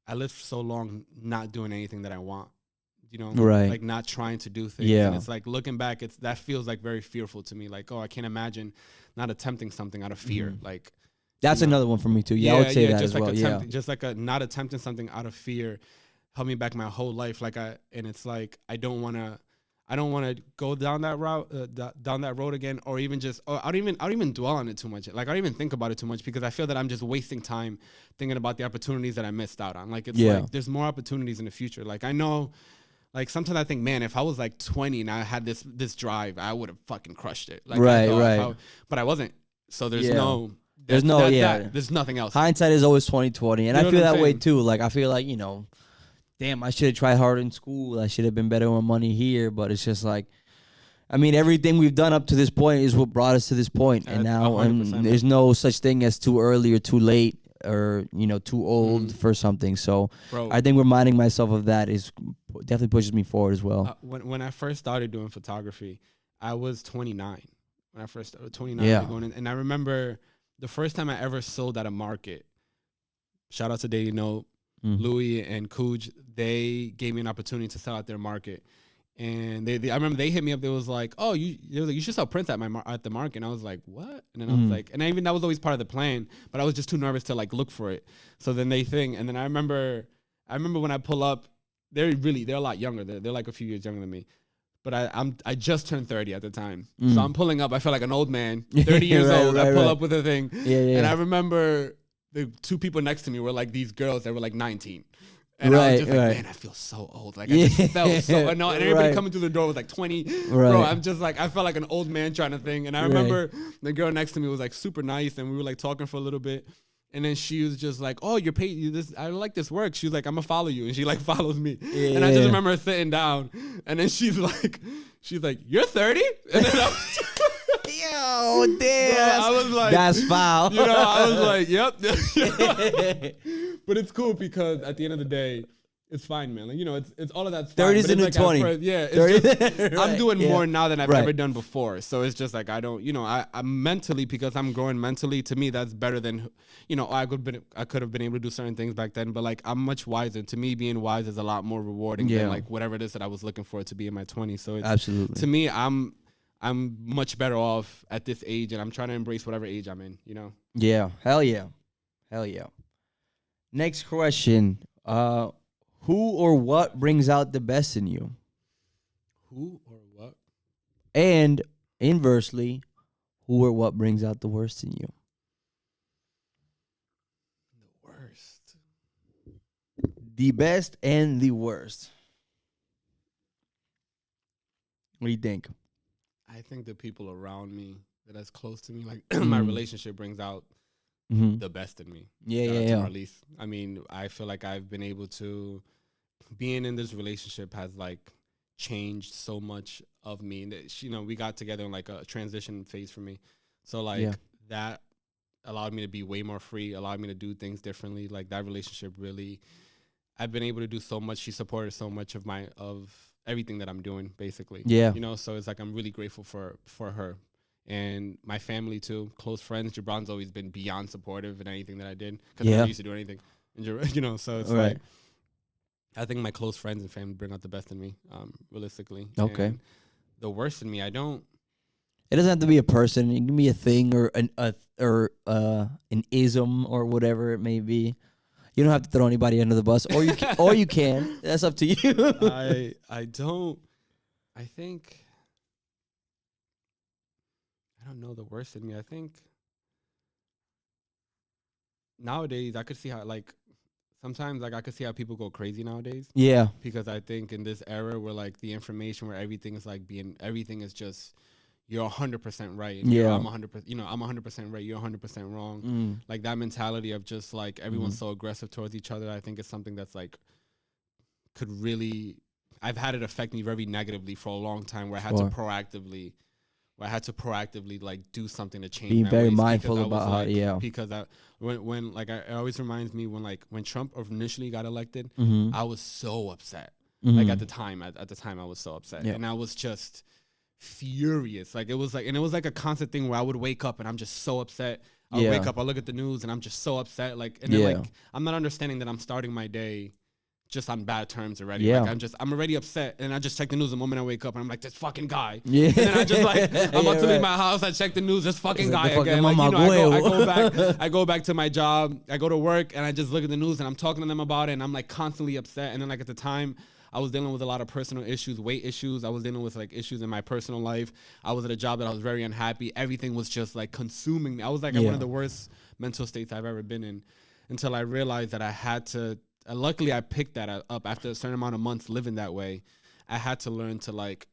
I lived so long not doing anything that I want, right? Like not trying to do things. Yeah. And it's like looking back, that feels like very fearful to me. Like, oh, I can't imagine not attempting something out of fear. Like that's another one for me too. Yeah, I would say that as well. Just like not attempting something out of fear held me back my whole life. And it's like, I don't want to go down that road again, or even just, I don't even dwell on it too much. Like I don't even think about it too much, because I feel that I'm just wasting time thinking about the opportunities that I missed out on. Like it's like there's more opportunities in the future. Like I know, like sometimes I think, man, if I was like 20 and I had this drive, I would have fucking crushed it. Like right. But I wasn't. So there's there's nothing else. Hindsight is always 20/20, and I feel that way too. Like I feel like, damn, I should have tried harder in school. I should have been better with money here. But it's just like, I mean, everything we've done up to this point is what brought us to this point, and now there's no such thing as too early or too late or too old for something. So Bro, I think reminding myself of that is definitely pushes me forward as well. When I first started doing photography, I was 29. When I first started 29, going in, and I remember the first time I ever sold at a market. Shout out to Daily Note, Louis and Cooj. They gave me an opportunity to sell at their market. And I remember they hit me up. They was like, "Oh, you should sell prints at the market." And I was like, "What?" And then I was like, and even that was always part of the plan, but I was just too nervous to like look for it. So then and then I remember when I pull up, they're a lot younger. They're like a few years younger than me, but I just turned 30 at the time. So I'm pulling up. I feel like an old man, 30 years old. I pull up with a thing, and I remember the two people next to me were like these girls that were like 19. And I was just like, man, I feel so old. Like, I just felt so annoyed. And everybody coming through the door was like 20. Bro, I'm just like, I felt like an old man trying to thing. And I remember the girl next to me was like super nice. And we were like talking for a little bit. And then she was just like, oh, you're paid. I like this work. She was like, I'm going to follow you. And she like follows me. And I just remember her sitting down. And then she's like, you're 30? And then I was yo, damn. Bro, I was like, that's foul. I was like, yep. But it's cool because at the end of the day, it's fine, man. Like, it's all of that stuff. 30s and like 20. It's just, I'm doing more now than I've ever done before. So it's just like, I don't, I'm mentally, because I'm growing mentally, to me, that's better than, I could have been able to do certain things back then, but like, I'm much wiser. To me, being wise is a lot more rewarding than like whatever it is that I was looking for to be in my 20s. So it's, absolutely, to me, I'm much better off at this age, and I'm trying to embrace whatever age I'm in, Yeah. Hell yeah. Next question. Who or what brings out the best in you? Who or what? And inversely, who or what brings out the worst in you? The worst. The best and the worst. What do you think? I think the people around me that is close to me, like my relationship brings out the best in me. Yeah. At least, I mean, I feel like I've been able to, being in this relationship has like changed so much of me. And we got together in like a transition phase for me. So like that allowed me to be way more free, allowed me to do things differently. Like that relationship really, I've been able to do so much. She supported so much of everything that I'm doing, basically. Yeah. So it's like I'm really grateful for her. And my family too, close friends. Jabron's always been beyond supportive in anything that I did, because I never used to do anything. And so it's like, I think my close friends and family bring out the best in me, realistically. Okay. And the worst in me, I don't. It doesn't have to be a person. It can be a thing or an ism or whatever it may be. You don't have to throw anybody under the bus, or you can. That's up to you. I don't. I think. I don't know the worst in me. I think nowadays I could see how, like, sometimes like I could see how people go crazy nowadays. Yeah. Because I think in this era where like the information, where everything is like everything is just, you're 100% right. And I'm 100%, I'm 100% right. You're 100% wrong. Like that mentality of just like everyone's so aggressive towards each other. I think it's something that's like, could really, I've had it affect me very negatively for a long time, where I had to proactively like do something to change. Be my very ways, mindful about how, because when like it always reminds me when Trump initially got elected, I was so upset. Like at the time I was so upset, and I was just furious. Like it was like a constant thing where I would wake up and I'm just so upset. I would wake up, I look at the news and I'm just so upset. Like, and then like I'm not understanding that I'm starting my day just on bad terms already. Yeah. Like I'm already upset, and I just check the news the moment I wake up, and I'm like, this fucking guy. Yeah. And then I just like, I'm about to leave my house, I check the news, this fucking guy again. Like, I go back to my job, I go to work, and I just look at the news, and I'm talking to them about it, and I'm like constantly upset. And then like at the time, I was dealing with a lot of personal issues, weight issues. I was dealing with like issues in my personal life. I was at a job that I was very unhappy. Everything was just like consuming me. I was like in one of the worst mental states I've ever been in, until I realized that I had to, luckily I picked that up after a certain amount of months living that way. I had to learn to like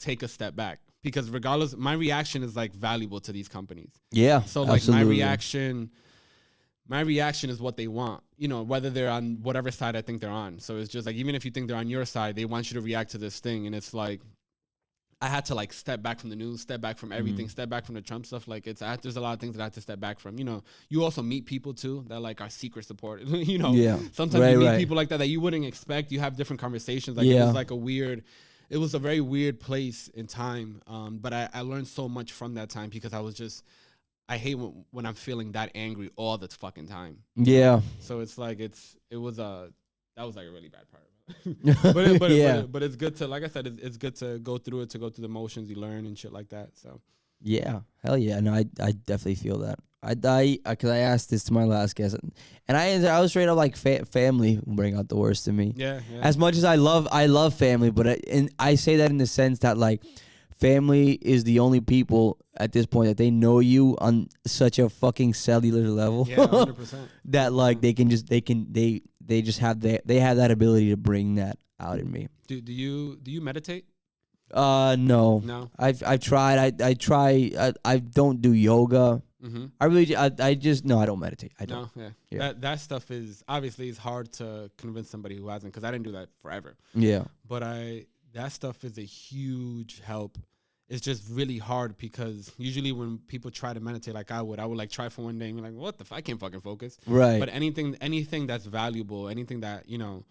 take a step back, because regardless, my reaction is like valuable to these companies. Yeah. So like absolutely. my reaction is what they want, whether they're on whatever side I think they're on. So it's just like, even if you think they're on your side, they want you to react to this thing. And it's like, I had to like step back from the news, step back from everything, step back from the Trump stuff. Like there's a lot of things that I had to step back from. You know, you also meet people too that like are secret support. You know, sometimes you meet people like that you wouldn't expect. You have different conversations. Like it was like it was a very weird place in time. But I learned so much from that time because I hate when I'm feeling that angry all the fucking time. Yeah. So it's like that was like a really bad part. but it's good to, like I said, it's good to go through it, to go through the motions, you learn and shit like that. So yeah, hell yeah, no, I definitely feel that. Because I asked this to my last guest, and I was straight up like family will bring out the worst in me. Yeah. As much as I love family, but I say that in the sense that like family is the only people at this point that they know you on such a fucking cellular level. Yeah, 100%. That like they just have that ability to bring that out in me. Do you meditate? No. I've tried. I try. I don't do yoga. Mm-hmm. I just no. I don't meditate. I don't. No, yeah. That stuff is obviously it's hard to convince somebody who hasn't, because I didn't do that forever. Yeah. But that stuff is a huge help. It's just really hard because usually when people try to meditate like I would like try for one day and be like, what the I can't fucking focus. Right. But anything that's valuable, anything that, you know,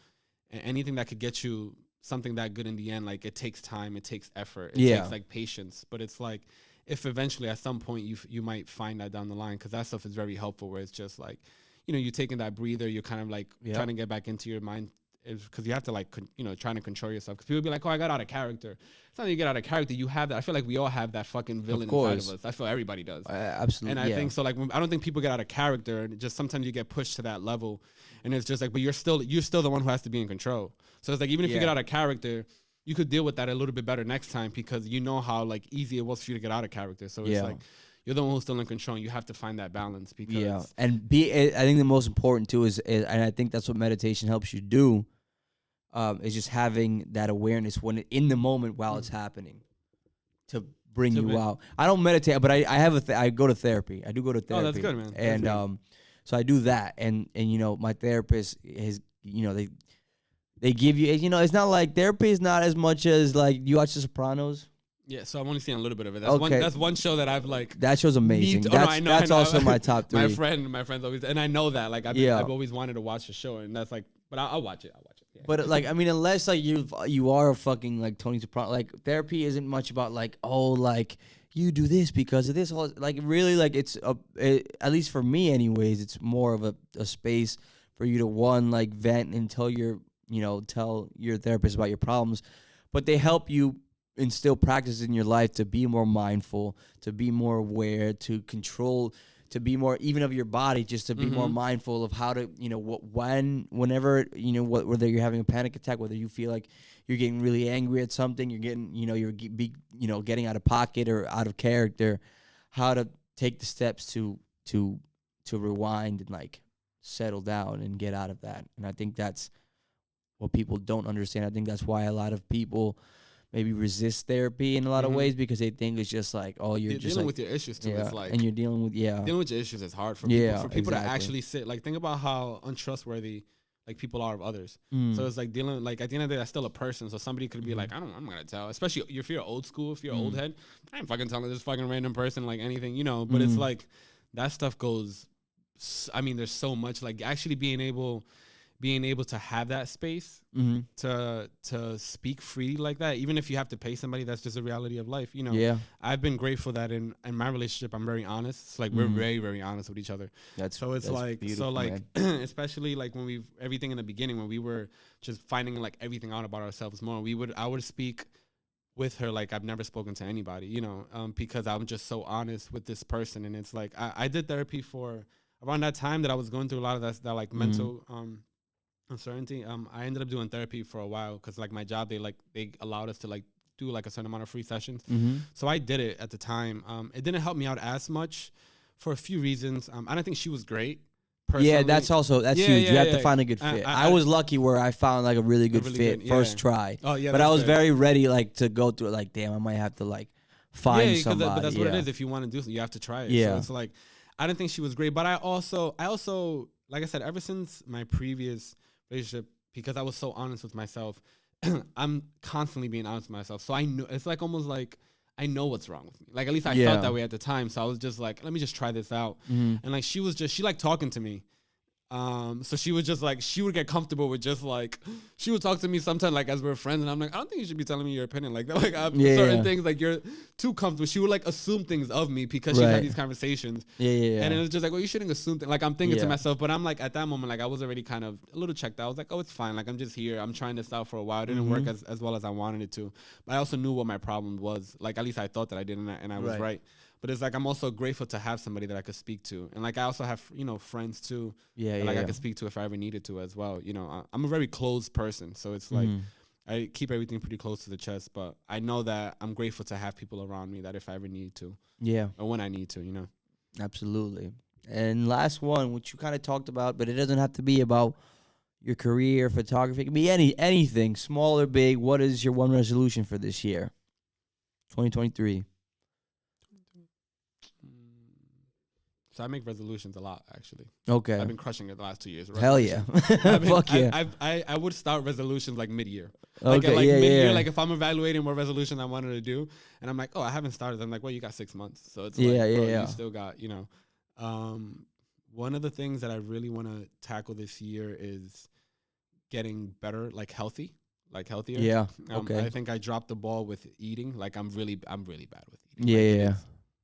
anything that could get you something that good in the end, like it takes time, it takes effort, it takes like patience. But it's like if eventually at some point you might find that down the line, because that stuff is very helpful, where it's just like, you know, you're taking that breather, you're kind of like trying to get back into your mind. Because you have to like, you know, trying to control yourself. Because people be like, oh, I got out of character. It's not that you get out of character. You have that. I feel like we all have that fucking villain inside of us. I feel everybody does. Absolutely. And I think so. Like, I don't think people get out of character, and just sometimes you get pushed to that level, and it's just like, but you're still the one who has to be in control. So it's like, even if you get out of character, you could deal with that a little bit better next time, because you know how like easy it was for you to get out of character. So it's like, you're the one who's still in control, and you have to find that balance. Because and I think the most important too is, and I think that's what meditation helps you do. Is just having that awareness in the moment while it's happening, to bring you out. I don't meditate, but I go to therapy. I do go to therapy. Oh, that's good, man. And so I do that, and you know, my therapist is, you know, they give you, you know, it's not like therapy is not as much as like you watch The Sopranos. Yeah, so I've only seen a little bit of it. That's one show that I've like. That show's amazing. That's also my top 3. My friend's always, and I know that, like I've always wanted to watch the show, and that's like, but I'll watch it. Yeah. But like, I mean, unless like you are a fucking like Tony Soprano, like therapy isn't much about like, oh, like you do this because of this. Like really, like at least for me, anyways, it's more of a space for you to like vent and tell your therapist about your problems, but they help you instill practice in your life to be more mindful, to be more aware, to control, to be more even of your body, just to be more mindful of how to, you know, whenever, you know, whether you're having a panic attack, whether you feel like you're getting really angry at something, you're getting, you know, getting out of pocket or out of character, how to take the steps to rewind and like settle down and get out of that. And I think that's what people don't understand. I think that's why a lot of people maybe resist therapy in a lot of ways, because they think it's just like, oh, you're just dealing like, with your issues too. It's like, and you're dealing with dealing with your issues is hard for people. For people to actually sit, like, think about how untrustworthy like people are of others. So it's like dealing, like at the end of the day, that's still a person. So somebody could be like, I'm not gonna tell. Especially if you're old school, if you're old head, I ain't fucking telling this fucking random person like anything, you know. But it's like that stuff goes. I mean, there's so much, like actually being able to have that space to speak freely like that, even if you have to pay somebody, that's just a reality of life, you know. Yeah. I've been grateful that in my relationship, I'm very honest. It's like we're very, very honest with each other. That's like, so like, especially like when everything in the beginning, when we were just finding like everything out about ourselves more, I would speak with her like I've never spoken to anybody, you know, because I'm just so honest with this person. And it's like, I did therapy for around that time that I was going through a lot of that like mental, uncertainty. I ended up doing therapy for a while because like my job, they allowed us to like do like a certain amount of free sessions. So I did it at the time. It didn't help me out as much for a few reasons. I don't think she was great. Personally. Yeah, that's huge. You have to find a good fit. I was lucky where I found like a really good fit first try. Oh yeah, but I was very ready like to go through it. Like, damn, I might have to like find somebody. But that's what it is. If you want to do something, you have to try it. Yeah. So it's like, I didn't think she was great, but I also, like I said, ever since my previous relationship, because I was so honest with myself, I'm constantly being honest with myself. So I know it's like almost like I know what's wrong with me. Like at least I Yeah. felt that way at the time. So I was just like, let me just try this out. And like she liked talking to me. So she was just like, she would get comfortable with just like, she would talk to me sometimes like as we're friends, and I'm like, I don't think you should be telling me your opinion like that. Like certain things, like you're too comfortable. She would like assume things of me because she had these conversations. And it was just like, well, you shouldn't assume things. Like I'm thinking to myself, but I'm like at that moment, like I was already kind of a little checked out. I was like, oh, it's fine. Like I'm just here. I'm trying this out for a while. It didn't work as well as I wanted it to. But I also knew what my problem was. Like at least I thought that I did, and I was right. But it's like I'm also grateful to have somebody that I could speak to, and like I also have friends too. I could speak to if I ever needed to as well. I'm a very closed person, so it's like I keep everything pretty close to the chest. But I know that I'm grateful to have people around me that if I ever need to, or when I need to, Absolutely. And last one, which you kind of talked about, but it doesn't have to be about your career, photography. It can be anything, small or big. What is your one resolution for this year, 2023? So I make resolutions a lot, actually. Okay. I've been crushing it the last 2 years. Hell yeah. Fuck yeah. I would start resolutions like mid-year. Mid-year, like if I'm evaluating what resolution I wanted to do, and I'm like, oh, I haven't started. I'm like, well, you got 6 months. So it's you still got, one of the things that I really want to tackle this year is getting better, like healthier. Yeah. Okay. I think I dropped the ball with eating. Like I'm really bad with eating.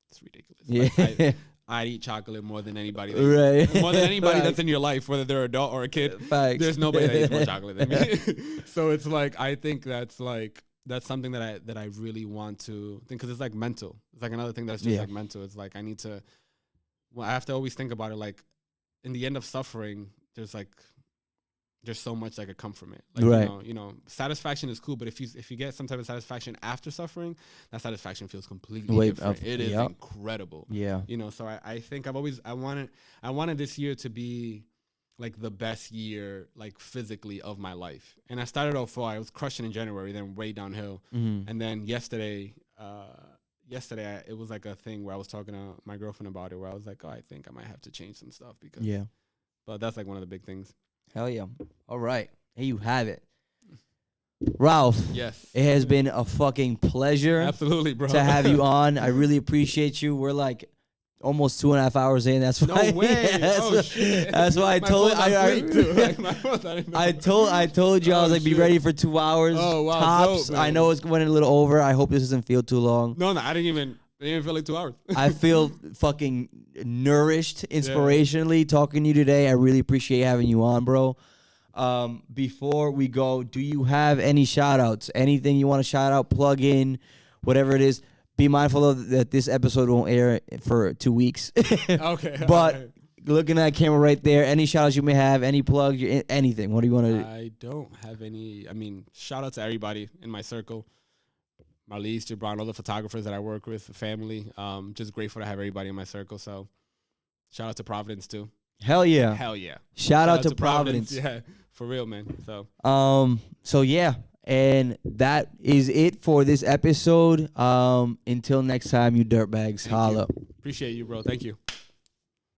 It's ridiculous. Like, I'd eat chocolate more than anybody. More than anybody that's in your life, whether they're an adult or a kid. Facts. There's nobody that eats more chocolate than me. So it's like I think that's something that I really want to think, because it's like mental. It's like another thing that's just like mental. It's like I have to always think about it. Like in the end of suffering, there's so much that could come from it. Like, satisfaction is cool, but if you get some type of satisfaction after suffering, that satisfaction feels completely different. It is incredible. Yeah. So I think I wanted this year to be like the best year, like physically, of my life. And I started off I was crushing in January, then way downhill. And then yesterday it was like a thing where I was talking to my girlfriend about it, where I was like, oh, I think I might have to change some stuff because but that's like one of the big things. Hell yeah. All right. Here you have it. Ralph. Yes. It has been a fucking pleasure. Absolutely, bro. To have you on. I really appreciate you. We're like almost 2.5 hours in. That's why. No way. That's why I told I told you I was like, be ready for 2 hours. Oh, wow. Tops. Dope, I know it's went a little over. I hope this doesn't feel too long. No, I didn't even feel like 2 hours. I feel fucking nourished inspirationally talking to you today. I really appreciate having you on, bro. Before we go, do you have any shout outs? Anything you want to shout out, plug in, whatever it is? Be mindful of that this episode won't air for 2 weeks. Okay. But looking at that camera right there, any shout outs you may have, any plugs, anything. What do you want to do? I don't have any. I mean, shout out to everybody in my circle. Marlise, Gibran, all the photographers that I work with, family. Just grateful to have everybody in my circle. So shout out to Providence too. Hell yeah. Shout out to Providence. Yeah, for real, man. So yeah, and that is it for this episode. Until next time, you dirtbags. Holla. Appreciate you, bro. Thank you.